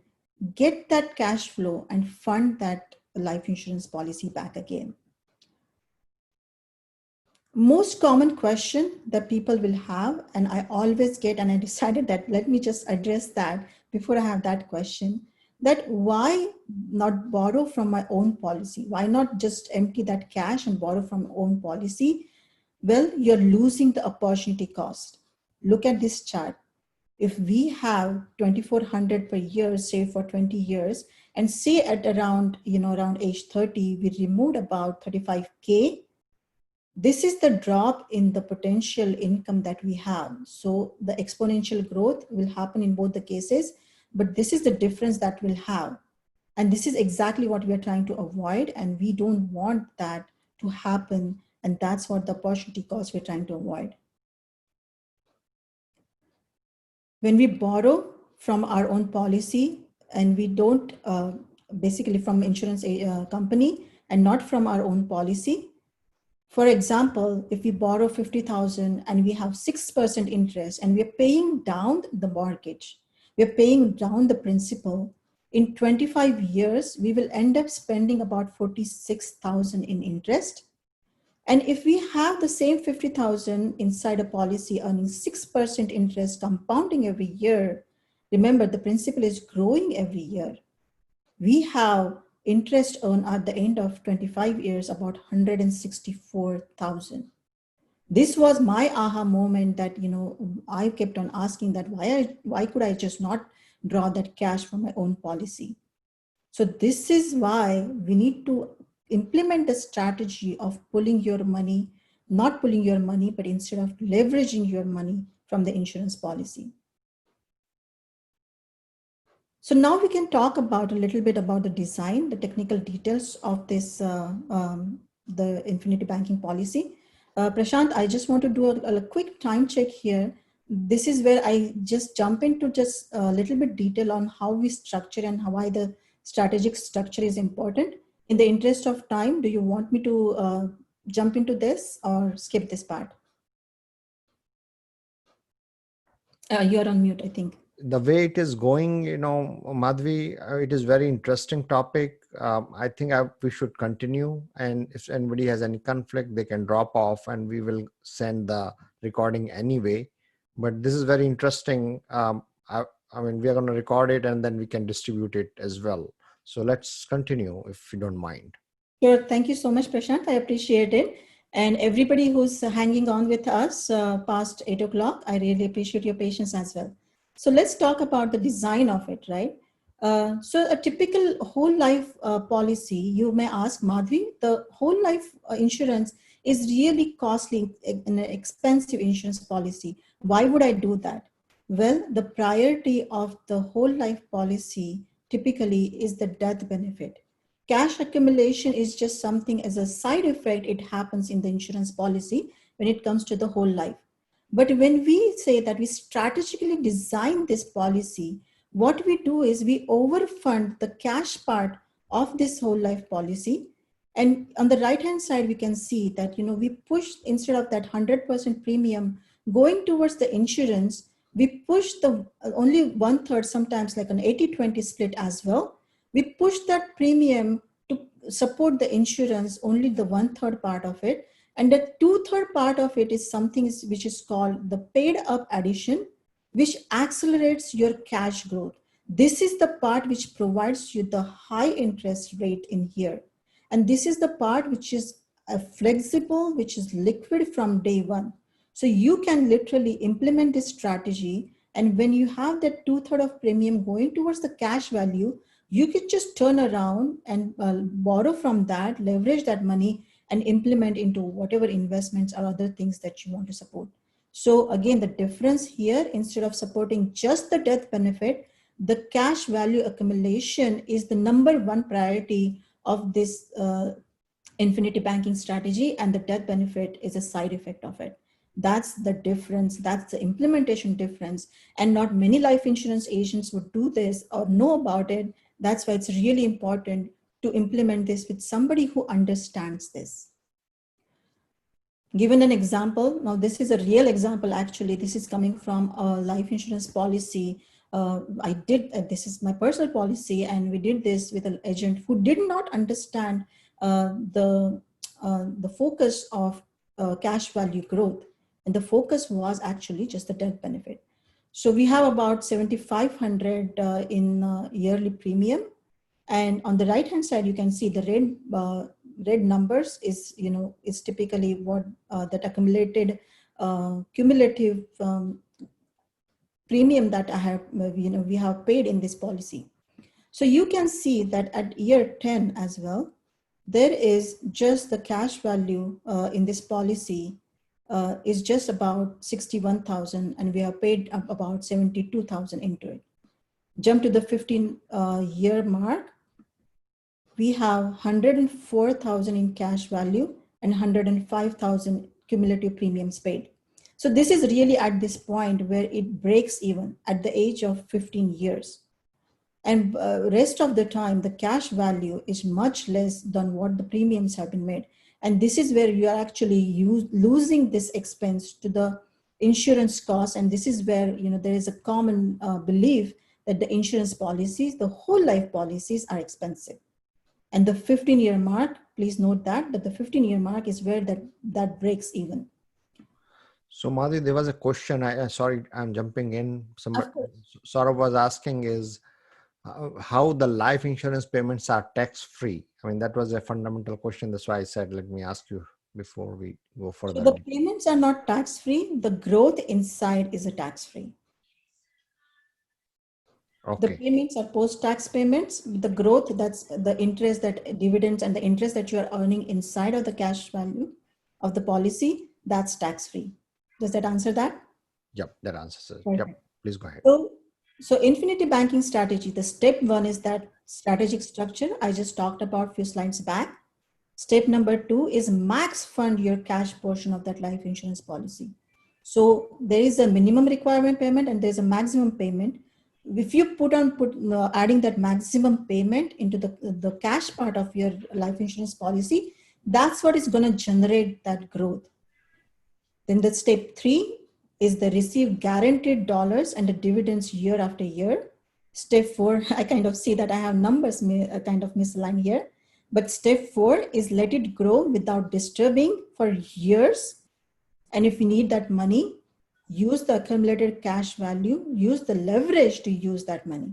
get that cash flow, and fund that life insurance policy back again. Most common question that people will have, and I always get, and I decided that let me just address that before I have that question, that why not borrow from my own policy? Why not just empty that cash and borrow from my own policy? Well, you're losing the opportunity cost. Look at this chart. If we have 2,400 per year, say for 20 years, and say at around age 30, we removed about 35K, this is the drop in the potential income that we have. So the exponential growth will happen in both the cases, but this is the difference that we'll have. And this is exactly what we are trying to avoid, and we don't want that to happen. And that's what the opportunity cost we're trying to avoid. When we borrow from our own policy, and we don't, basically from insurance company and not from our own policy. For example, if we borrow 50,000 and we have 6% interest and we're paying down the mortgage, we're paying down the principal, in 25 years, we will end up spending about 46,000 in interest. And if we have the same 50,000 inside a policy earning 6% interest compounding every year, remember the principal is growing every year. We have interest earned at the end of 25 years about 164,000. This was my aha moment that, I kept on asking that why could I just not draw that cash from my own policy? So this is why we need to implement the strategy of not pulling your money, but instead of leveraging your money from the insurance policy. So now we can talk about a little bit about the design, the technical details of this, the Infinity Banking policy. Prashant, I just want to do a quick time check here. This is where I just jump into just a little bit detail on how we structure and why the strategic structure is important. In the interest of time, do you want me to jump into this or skip this part? You're on mute, I think. The way it is going, Madhvi, it is very interesting topic. I think we should continue, and if anybody has any conflict, they can drop off and we will send the recording anyway. But this is very interesting. I mean, we are going to record it and then we can distribute it as well. So let's continue if you don't mind. Sure. Thank you so much, Prashant. I appreciate it. And everybody who's hanging on with us past 8 o'clock, I really appreciate your patience as well. So let's talk about the design of it, right? So a typical whole life policy, you may ask, Madhvi, the whole life insurance is really costly, an expensive insurance policy. Why would I do that? Well, the priority of the whole life policy typically is the death benefit. Cash accumulation is just something as a side effect. It happens in the insurance policy when it comes to the whole life. But when we say that we strategically design this policy, what we do is we overfund the cash part of this whole life policy. And on the right hand side, we can see that, we push, instead of that 100% premium going towards the insurance, we push the only 1/3, sometimes like an 80-20 split as well. We push that premium to support the insurance, only the 1/3 part of it. And the 2/3 part of it is something which is called the paid up addition, which accelerates your cash growth. This is the part which provides you the high interest rate in here. And this is the part which is flexible, which is liquid from day one. So you can literally implement this strategy. And when you have that 2/3 of premium going towards the cash value, you could just turn around and borrow from that, leverage that money, and implement into whatever investments or other things that you want to support. So again, the difference here, instead of supporting just the death benefit, the cash value accumulation is the number one priority of this Infinity Banking strategy, and the death benefit is a side effect of it. That's the difference. That's the implementation difference. And not many life insurance agents would do this or know about it. That's why it's really important to implement this with somebody who understands this. Given an example, now this is a real example actually. This is coming from a life insurance policy. This is my personal policy, and we did this with an agent who did not understand the focus of cash value growth. And the focus was actually just the death benefit. So we have about 7,500 in yearly premium. And on the right hand side, you can see the red numbers is, is typically what that accumulated cumulative premium that I have, we have paid in this policy. So you can see that at year 10 as well, there is just the cash value in this policy is just about 61,000, and we have paid up about 72,000 into it. Jump to the 15-year mark, we have 104,000 in cash value and 105,000 cumulative premiums paid. So this is really at this point where it breaks even at the age of 15 years. And rest of the time, the cash value is much less than what the premiums have been made. And this is where you are actually losing this expense to the insurance cost. And this is where, there is a common belief that the insurance policies, the whole life policies, are expensive. And the 15-year mark, please note that the 15-year mark is where that breaks even. So Madhvi, there was a question. Sorry, I'm jumping in. Saurabh was asking is, how the life insurance payments are tax free? I mean, that was a fundamental question. That's why I said, let me ask you before we go So further. the payments are not tax-free. The growth inside is a tax-free. The Okay. payments are post-tax payments. The growth, that's the interest, that dividends and the interest that you are earning inside of the cash value of the policy, that's tax-free. Does that answer that? Yep, that answers it. Yep, Perfect. please go ahead. So Infinity Banking strategy, the step one is that strategic structure I just talked about a few slides back. Step number two is max fund your cash portion of that life insurance policy. So there is a minimum requirement payment and there's a maximum payment. If you adding that maximum payment into the cash part of your life insurance policy, that's what is going to generate that growth. Then the step three is the receive guaranteed dollars and the dividends year after year. Step four, I kind of see that I have numbers kind of misaligned here. But step four is let it grow without disturbing for years. And if you need that money, use the accumulated cash value, use the leverage to use that money.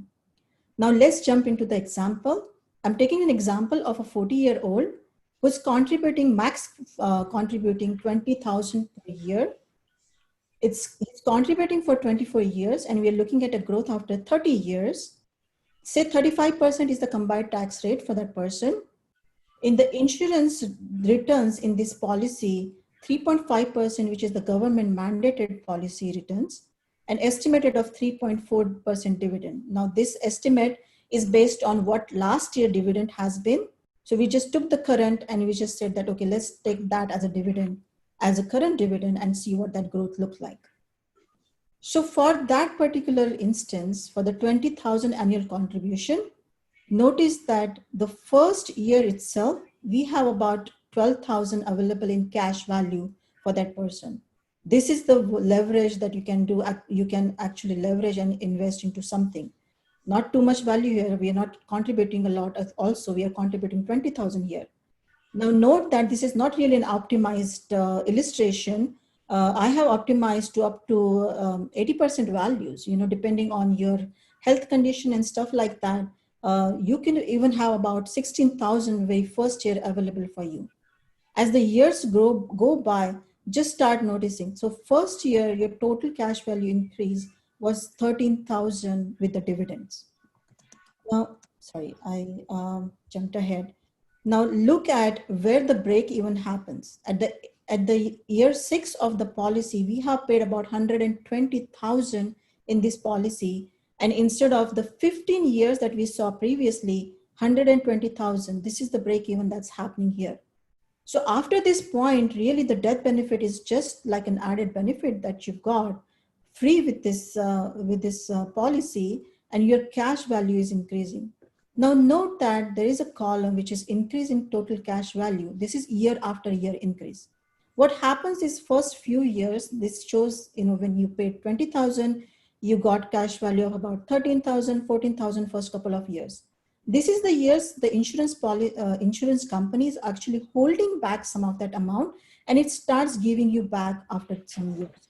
Now let's jump into the example. I'm taking an example of a 40-year-old who's contributing contributing 20,000 per year. It's contributing for 24 years and we're looking at a growth after 30 years. Say 35% is the combined tax rate for that person. In the insurance returns in this policy, 3.5%, which is the government mandated policy returns, an estimated of 3.4% dividend. Now this estimate is based on what last year dividend has been. So we just took the current and we just said that, okay, let's take that as a dividend, as a current dividend and see what that growth looks like. So for that particular instance, for the 20,000 annual contribution, notice that the first year itself, we have about 12,000 available in cash value for that person. This is the leverage that you can do. You can actually leverage and invest into something. Not too much value here. We are not contributing a lot. Also, we are contributing 20,000 here. Now note that this is not really an optimized illustration. I have optimized to up to 80% values, depending on your health condition and stuff like that. You can even have about 16,000 very first year available for you. As the years go by, just start noticing. So first year, your total cash value increase was 13,000 with the dividends. Now, sorry, I jumped ahead. Now look at where the break even happens. At the year 6 of the policy, we have paid about 120,000 in this policy. And instead of the 15 years that we saw previously, 120,000, this is the break even that's happening here. So after this point, really the death benefit is just like an added benefit that you've got free with this policy, and your cash value is increasing. Now note that there is a column which is increase in total cash value. This is year after year increase. What happens is first few years, this shows, when you paid 20,000, you got cash value of about 13,000, 14,000 first couple of years. This is the years the insurance companies actually holding back some of that amount, and it starts giving you back after some years.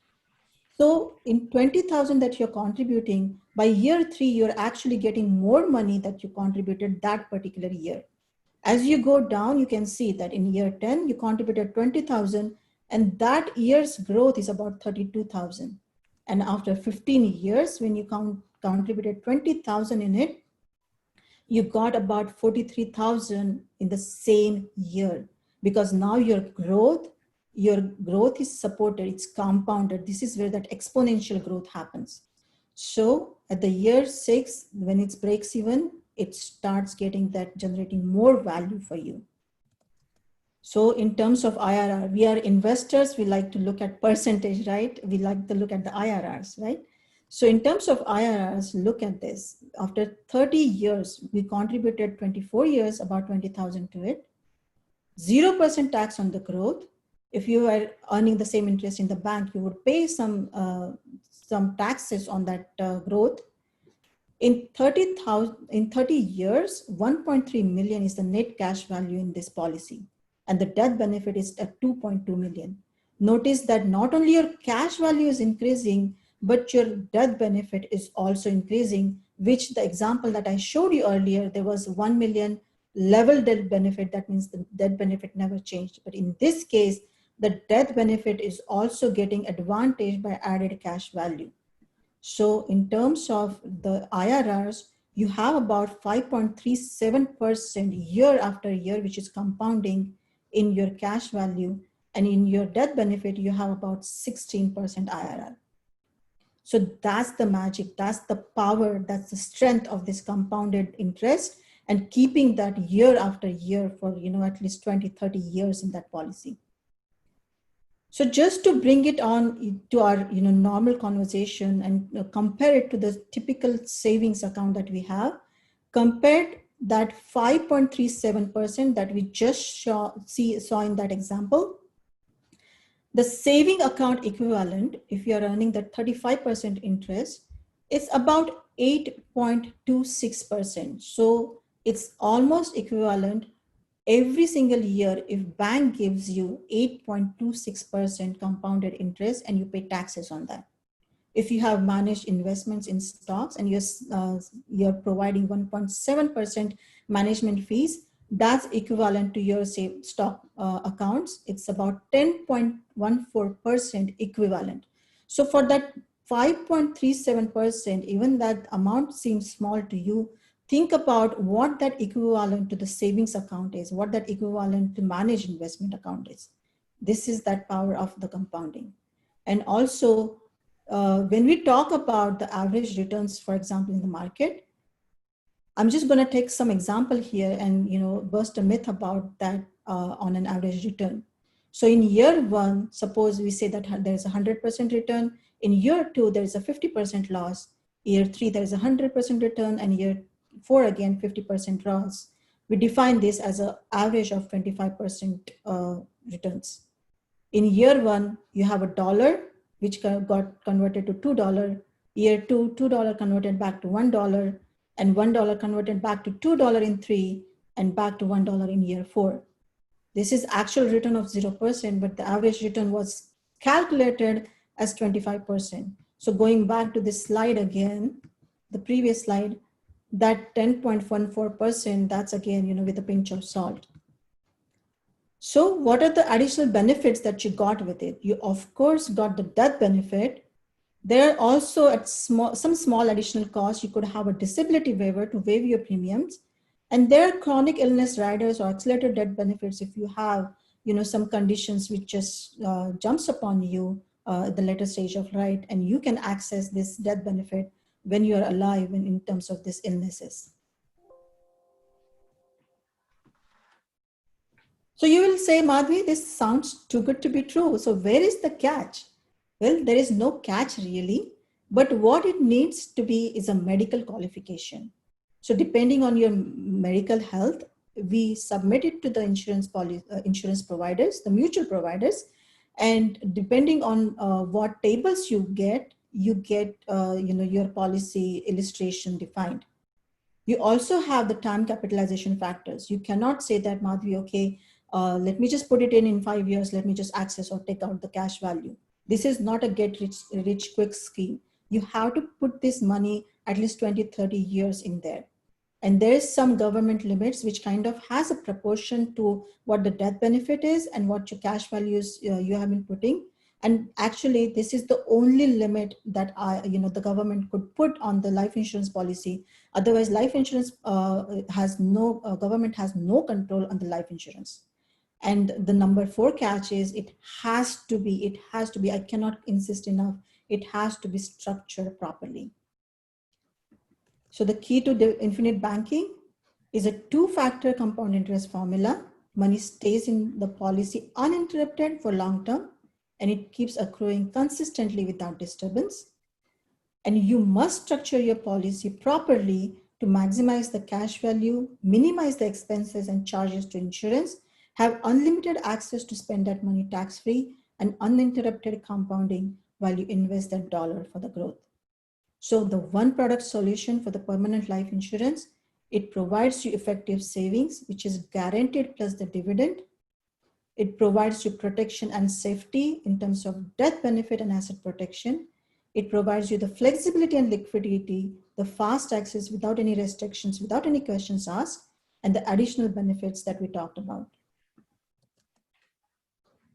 So in 20,000 that you're contributing, by year 3, you're actually getting more money that you contributed that particular year. As you go down, you can see that in year 10, you contributed 20,000 and that year's growth is about 32,000. And after 15 years, when you contributed 20,000 in it, you got about 43,000 in the same year, because now your growth is supported, it's compounded. This is where that exponential growth happens. So at the year 6, when it breaks even, it starts getting that generating more value for you. So in terms of IRR, we are investors, we like to look at percentage, right? We like to look at the IRRs, right? So in terms of IRRs, look at this. After 30 years, we contributed 24 years, about 20,000 to it. 0% tax on the growth. If you are earning the same interest in the bank, you would pay some taxes on that growth. In 30 years, 1.3 million is the net cash value in this policy. And the death benefit is at 2.2 million. Notice that not only your cash value is increasing, but your death benefit is also increasing which the example that I showed you earlier, there was 1 million level death benefit. That means the death benefit never changed. But in this case, the death benefit is also getting advantage by added cash value. So in terms of the IRRs, you have about 5.37% year after year, which is compounding in your cash value. And in your death benefit, you have about 16% IRR. So that's the magic, that's the power, that's the strength of this compounded interest, and keeping that year after year for at least 20, 30 years in that policy. So just to bring it on to our normal conversation and compare it to the typical savings account that we have, compared that 5.37% that we just saw in that example, the saving account equivalent, if you are earning that 35% interest, is about 8.26%. So it's almost equivalent every single year if bank gives you 8.26% compounded interest and you pay taxes on that. If you have managed investments in stocks and you're providing 1.7% management fees, that's equivalent to your stock accounts. It's about 10.14% equivalent. So for that 5.37%, even that amount seems small to you, think about what that equivalent to the savings account is, what that equivalent to managed investment account is. This is that power of the compounding. And also, when we talk about the average returns, for example, in the market, I'm just going to take some example here and burst a myth about that on an average return. So in year one, suppose we say that there's a 100% return. In year two, there's a 50% loss. Year three, there's a 100% return, and year four again 50% loss. We define this as an average of 25% returns. In year one, you have $1, which got converted to $2. Year two, $2 converted back to $1, and $1 converted back to $2 in three, and back to $1 in year four. This is actual return of 0%, but the average return was calculated as 25%. So going back to this slide again, the previous slide, that 10.14%, that's again, with a pinch of salt. So what are the additional benefits that you got with it? You of course got the death benefit. There are also at some small additional costs. You could have a disability waiver to waive your premiums. And there are chronic illness riders or accelerated death benefits if you have, some conditions which just jumps upon you at the later stage of life, and you can access this death benefit when you are alive in terms of these illnesses. So you will say, Madhvi, this sounds too good to be true. So where is the catch? Well, there is no catch really, but what it needs to be is a medical qualification. So depending on your medical health, we submit it to the insurance providers, the mutual providers, and depending on what tables you get your policy illustration defined. You also have the time capitalization factors. You cannot say that, Madhvi, okay, let me just put it in 5 years, let me just access or take out the cash value. This is not a get rich quick scheme. You have to put this money at least 20, 30 years in there. And there is some government limits which kind of has a proportion to what the death benefit is and what your cash values you have been putting. And actually, this is the only limit that the government could put on the life insurance policy. Otherwise, life insurance government has no control on the life insurance. And the number 4 catch is it has to be, I cannot insist enough, it has to be structured properly. So the key to the infinite banking is a 2-factor compound interest formula. Money stays in the policy uninterrupted for long term, and it keeps accruing consistently without disturbance. And you must structure your policy properly to maximize the cash value, minimize the expenses and charges to insurance, have unlimited access to spend that money tax-free, and uninterrupted compounding while you invest that dollar for the growth. So the one product solution for the permanent life insurance, it provides you effective savings, which is guaranteed plus the dividend. It provides you protection and safety in terms of death benefit and asset protection. It provides you the flexibility and liquidity the fast access without any restrictions, without any questions asked, and the additional benefits that we talked about.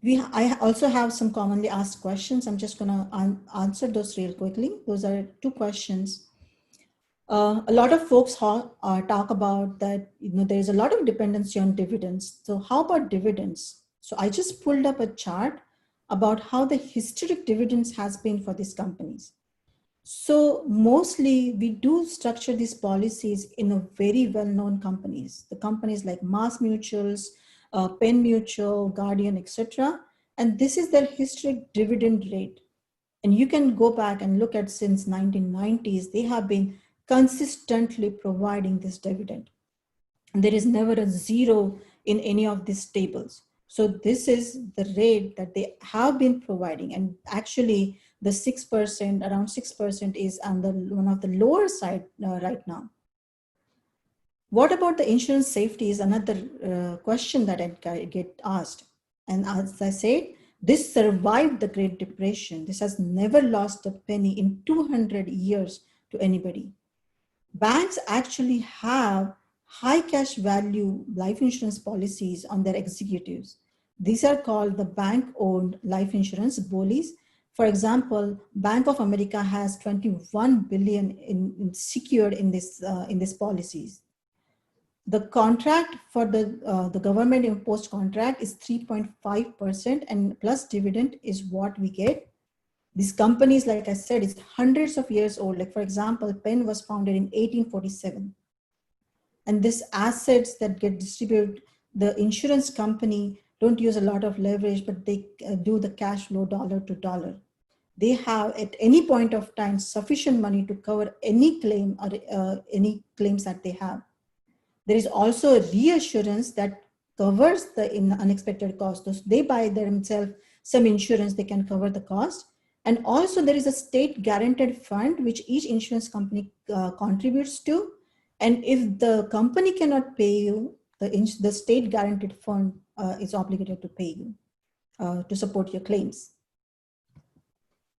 I also have some commonly asked questions. I'm just going to answer those real quickly. Those are 2 questions. A lot of folks talk about that, there's a lot of dependency on dividends. So how about dividends? So I just pulled up a chart about how the historic dividends has been for these companies. So mostly we do structure these policies in a very well-known companies, the companies like Mass Mutuals, Penn Mutual, Guardian, etc. And this is their historic dividend rate. And you can go back and look at since 1990s, they have been consistently providing this dividend. And there is never a zero in any of these tables. So this is the rate that they have been providing. And actually the 6%, around 6% is on the one of the lower side right now. What about the insurance safety is another question that I get asked. And as I said, this survived the Great Depression. This has never lost a penny in 200 years to anybody. Banks actually have high cash value life insurance policies on their executives. These are called the bank-owned life insurance, BOLIs. For example, Bank of America has 21 billion in secured in this policies. The contract for the government imposed contract is 3.5%, and plus dividend is what we get. These companies, like I said, is hundreds of years old. Like for example, Penn was founded in 1847. And these assets that get distributed, the insurance company don't use a lot of leverage, but they do the cash flow dollar to dollar. They have at any point of time sufficient money to cover any claim or any claims that they have. There is also a reassurance that covers the unexpected cost. So they buy themselves some insurance, they can cover the cost. And also there is a state guaranteed fund which each insurance company contributes to. And if the company cannot pay you, the state guaranteed fund is obligated to pay you to support your claims.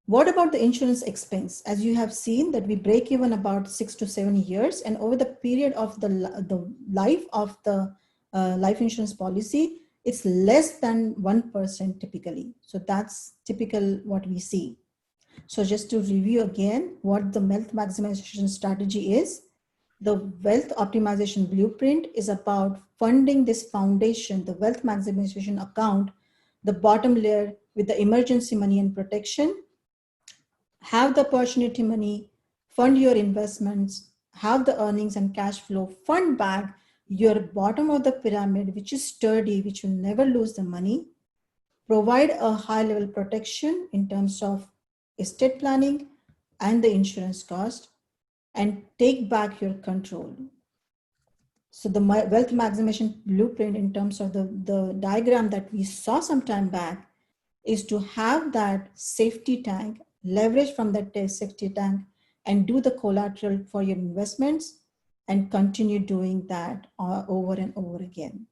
What about the insurance expense? As you have seen that we break even about 6 to 7 years, and over the period of the life of the life insurance policy, it's less than 1% typically. So that's typical what we see. So just to review again what the wealth maximization strategy is, the wealth optimization blueprint is about funding this foundation, the wealth maximization account, the bottom layer with the emergency money and protection, have the opportunity money, fund your investments, have the earnings and cash flow, fund back your bottom of the pyramid, which is sturdy, which will never lose the money, provide a high level protection in terms of estate planning and the insurance cost, and take back your control. So the wealth maximization blueprint in terms of the diagram that we saw some time back is to have that safety tank, leverage from that safety tank, and do the collateral for your investments and continue doing that over and over again.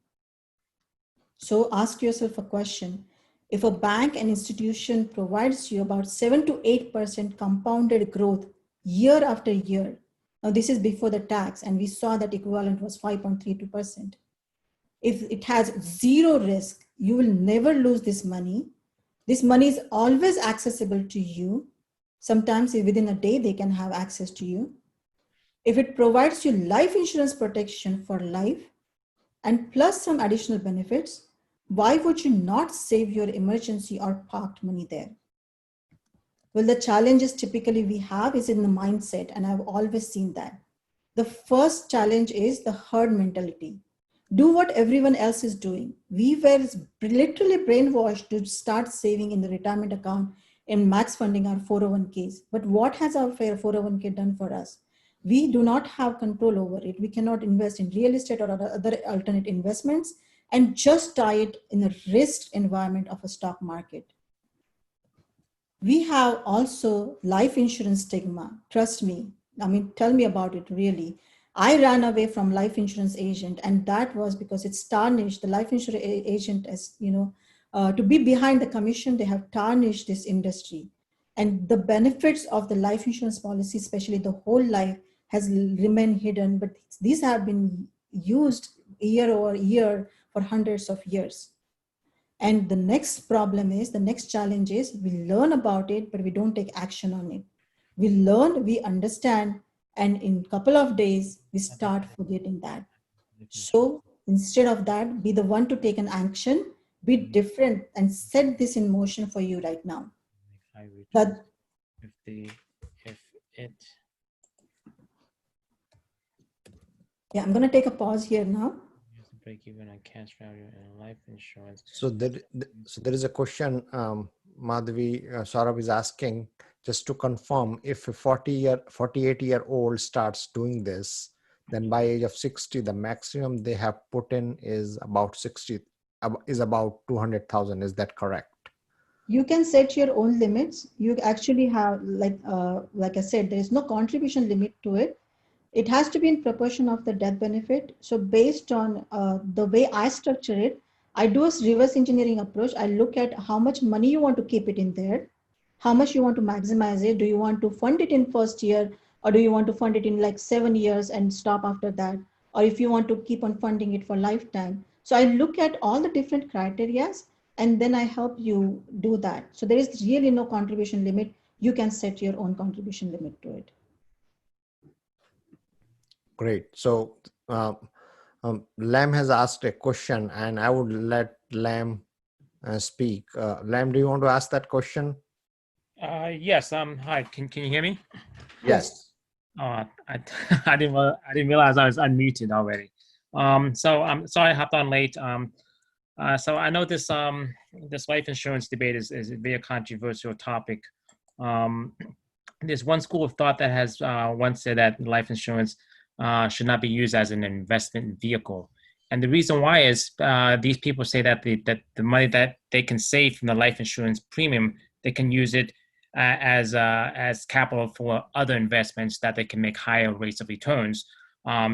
So ask yourself a question. If a bank and institution provides you about 7 to 8% compounded growth year after year, now this is before the tax, and we saw that equivalent was 5.32%. If it has zero risk, you will never lose this money. This money is always accessible to you. Sometimes within a day, they can have access to you. If it provides you life insurance protection for life and plus some additional benefits, why would you not save your emergency or parked money there? Well, the challenges typically we have is in the mindset, and I've always seen that. The first challenge is the herd mentality. Do what everyone else is doing. We were literally brainwashed to start saving in the retirement account and max funding our 401ks. But what has our 401k done for us? We do not have control over it. We cannot invest in real estate or other alternate investments and just tie it in a risk environment of a stock market. We have also life insurance stigma. Trust me. I mean, tell me about it really. I ran away from life insurance agent, and that was because it's tarnished the life insurance agent as, to be behind the commission, they have tarnished this industry. And the benefits of the life insurance policy, especially the whole life, has remained hidden, but these have been used year over year for hundreds of years. And the next problem is, the next challenge is, we learn about it, but we don't take action on it. We learn, we understand, and in a couple of days, we start forgetting that. So instead of that, be the one to take an action, be different, and set this in motion for you right now. That yeah, I'm going to take a pause here now. Break even on cash value and life insurance. So there is a question, Madhavi, Saurabh is asking, just to confirm, if a 48-year-old starts doing this, then by age of 60, the maximum they have put in is about 200,000. Is that correct? You can set your own limits. You actually have, like I said, there is no contribution limit to it. It has to be in proportion of the death benefit. So based on the way I structure it, I do a reverse engineering approach. I look at how much money you want to keep it in there, how much you want to maximize it. Do you want to fund it in first year, or do you want to fund it in like 7 years and stop after that? Or if you want to keep on funding it for lifetime. So I look at all the different criterias, and then I help you do that. So there is really no contribution limit. You can set your own contribution limit to it. Great. So Lam has asked a question, and I would let Lam speak. Lam, do you want to ask that question? Yes. Hi. Can you hear me? Yes. I didn't realize I was unmuted already. So I'm sorry I hopped on late. So I know this life insurance debate is a very controversial topic. There's one school of thought that has once said that life insurance should not be used as an investment vehicle. And the reason why is these people say that the money that they can save from the life insurance premium, they can use it as capital for other investments that they can make higher rates of returns.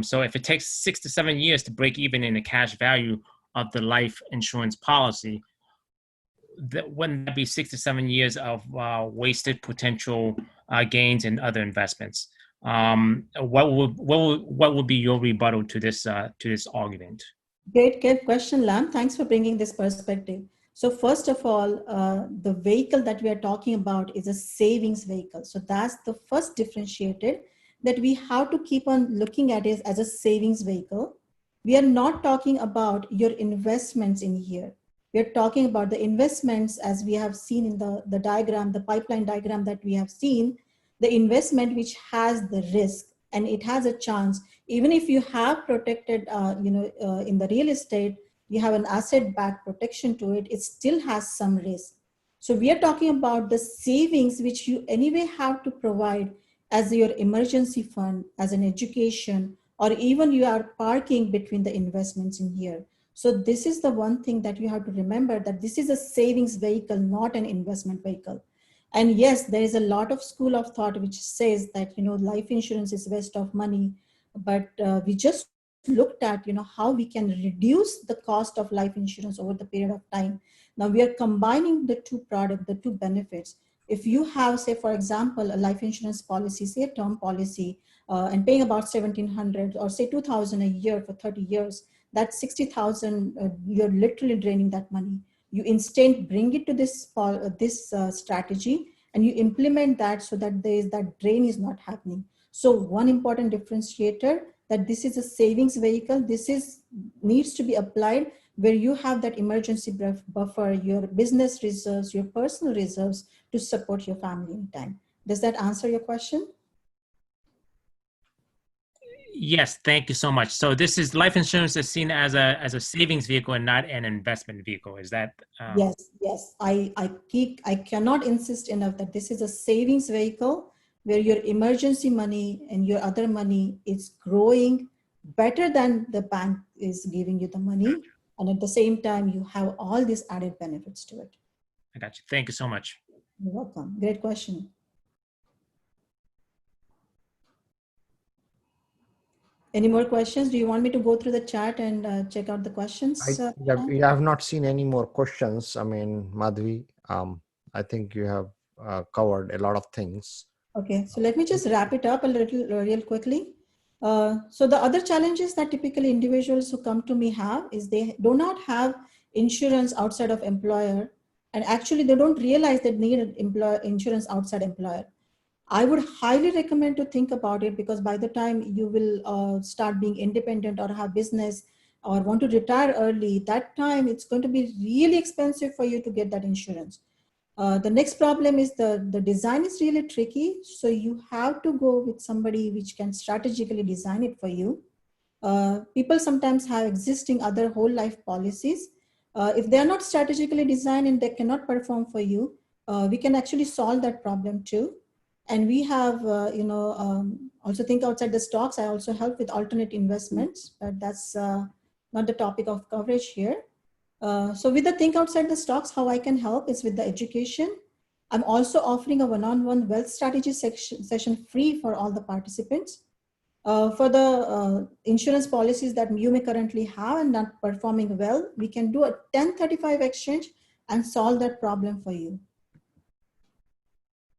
So if it takes 6 to 7 years to break even in the cash value of the life insurance policy, wouldn't that be 6 to 7 years of wasted potential gains in other investments? What would be your rebuttal to this argument? Great question, Lam. Thanks for bringing this perspective. So first of all, the vehicle that we are talking about is a savings vehicle. So that's the first differentiated, that we have to keep on looking at it as a savings vehicle. We are not talking about your investments in here. We are talking about the investments as we have seen in the diagram, the pipeline diagram that we have seen, the investment which has the risk, and it has a chance, even if you have protected, in the real estate, you have an asset-backed protection to it, it still has some risk. So we are talking about the savings which you anyway have to provide as your emergency fund, as an education, or even you are parking between the investments in here. So this is the one thing that you have to remember, that this is a savings vehicle, not an investment vehicle. And yes, there is a lot of school of thought which says that, life insurance is waste of money, but we just looked at, how we can reduce the cost of life insurance over the period of time. Now we are combining the two products, the two benefits. If you have, say, for example, a life insurance policy, say a term policy, and paying about $1,700 or say $2,000 a year for 30 years, that's $60,000, you're literally draining that money. You instead bring it to this strategy, and you implement that so that that drain is not happening. So one important differentiator, that this is a savings vehicle. This needs to be applied where you have that emergency buffer, your business reserves, your personal reserves to support your family in time. Does that answer your question? Yes, thank you so much. So this is life insurance is seen as a savings vehicle and not an investment vehicle. Is that? Yes. I cannot insist enough that this is a savings vehicle where your emergency money and your other money is growing better than the bank is giving you the money. And at the same time, you have all these added benefits to it. I got you. Thank you so much. You're welcome. Great question. Any more questions? Do you want me to go through the chat and check out the questions? You have not seen any more questions. I mean, Madhavi, I think you have covered a lot of things. Okay, so let me just wrap it up a little real quickly. So the other challenges that typically individuals who come to me have is they do not have insurance outside of employer, and actually they don't realize they need an insurance outside employer. I would highly recommend to think about it, because by the time you will start being independent or have business or want to retire early, that time it's going to be really expensive for you to get that insurance. The next problem is the design is really tricky. So you have to go with somebody which can strategically design it for you. People sometimes have existing other whole life policies. If they are not strategically designed and they cannot perform for you, we can actually solve that problem too. And we have, also think outside the stocks. I also help with alternate investments, but that's not the topic of coverage here. So with the think outside the stocks, how I can help is with the education. I'm also offering a one-on-one wealth strategy session free for all the participants. For the insurance policies that you may currently have and not performing well, we can do a 1035 exchange and solve that problem for you.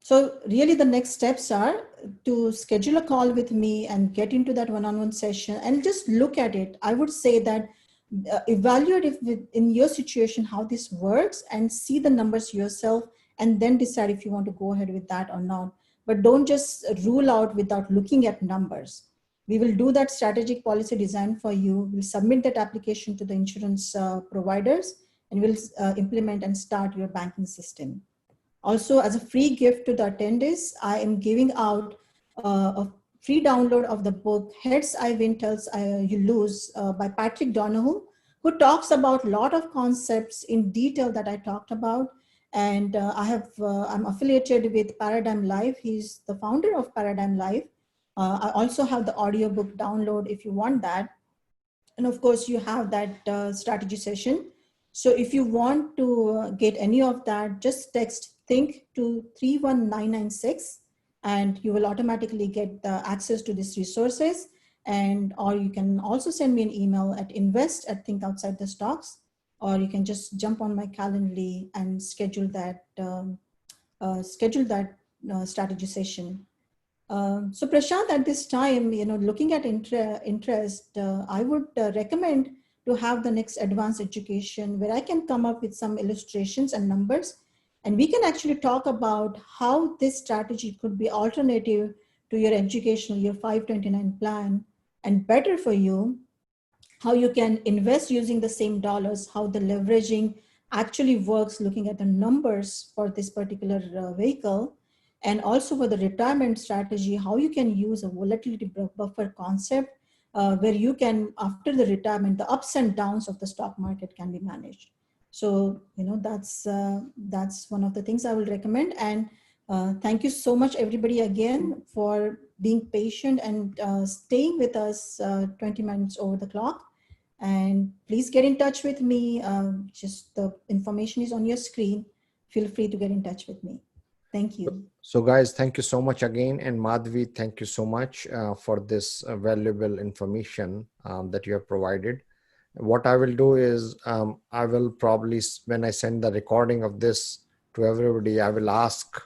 So really the next steps are to schedule a call with me and get into that one-on-one session and just look at it. I would say that evaluate if in your situation how this works and see the numbers yourself, and then decide if you want to go ahead with that or not. But don't just rule out without looking at numbers. We will do that strategic policy design for you. We'll submit that application to the insurance providers, and we'll implement and start your banking system. Also, as a free gift to the attendees, I am giving out a free download of the book Heads I Win, Tails You Lose by Patrick Donohue, who talks about a lot of concepts in detail that I talked about. And I'm affiliated with Paradigm Life. He's the founder of Paradigm Life. I also have the audiobook download if you want that. And of course, you have that strategy session. So if you want to get any of that, just text THINK to 31996, and you will automatically get the access to these resources. And or you can also send me an email at invest@thinkoutsideTheStocks, or you can just jump on my Calendly and schedule that strategy session. So Prashant, at this time, looking at interest, I would recommend to have the next advanced education where I can come up with some illustrations and numbers, and we can actually talk about how this strategy could be alternative to your educational year 529 plan and better for you, how you can invest using the same dollars, how the leveraging actually works, looking at the numbers for this particular vehicle. And also for the retirement strategy, how you can use a volatility buffer concept where you can, after the retirement, the ups and downs of the stock market can be managed. So, that's one of the things I will recommend. And thank you so much, everybody, again, for being patient and staying with us 20 minutes over the clock. And please get in touch with me. Just the information is on your screen. Feel free to get in touch with me. Thank you. So guys, thank you so much again. And Madhvi, thank you so much for this valuable information that you have provided. What I will do is I will probably, when I send the recording of this to everybody, I will ask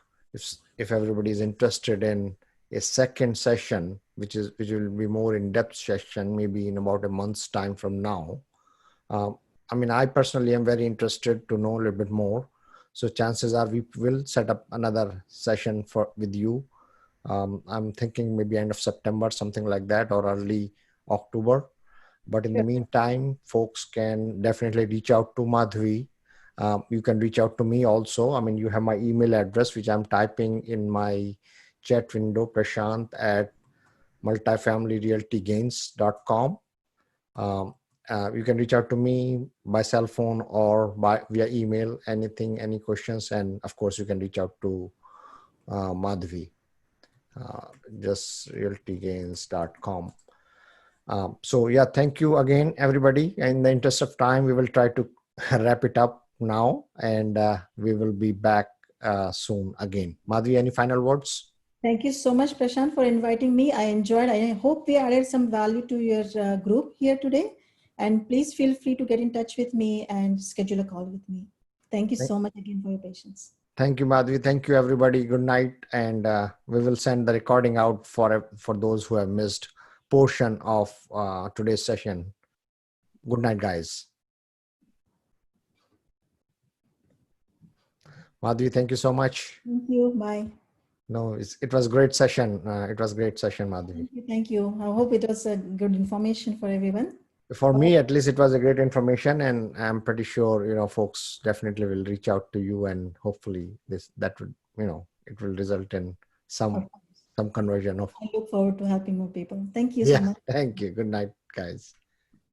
if everybody is interested in a second session, which will be more in-depth session, maybe in about a month's time from now. I mean, I personally am very interested to know a little bit more. So chances are we will set up another session with you. I'm thinking maybe end of September, something like that, or early October. But in the meantime, folks can definitely reach out to Madhvi. You can reach out to me also. I mean, you have my email address, which I'm typing in my chat window, prashant@multifamilyrealtygains.com. You can reach out to me by cell phone or via email, any questions. And of course, you can reach out to Madhvi, just realtygains.com. So yeah, thank you again, everybody. In the interest of time, we will try to wrap it up now, and we will be back soon again. Madhvi, any final words? Thank you so much, Prashant, for inviting me. I enjoyed. I hope we added some value to your group here today. And please feel free to get in touch with me and schedule a call with me. Thank you so much again for your patience. Thank you, Madhvi. Thank you, everybody. Good night. And we will send the recording out for those who have missed portion of today's session. Good night, guys. Madhvi, thank you so much. Thank you. Bye. No, it was great session. It was great session, Madhvi. Thank you. Thank you. I hope it was a good information for everyone. For me, at least, it was a great information, and I'm pretty sure folks definitely will reach out to you, and hopefully that would it will result in some conversion of. I look forward to helping more people. Thank you Yeah, so much. thank you. Good night, guys.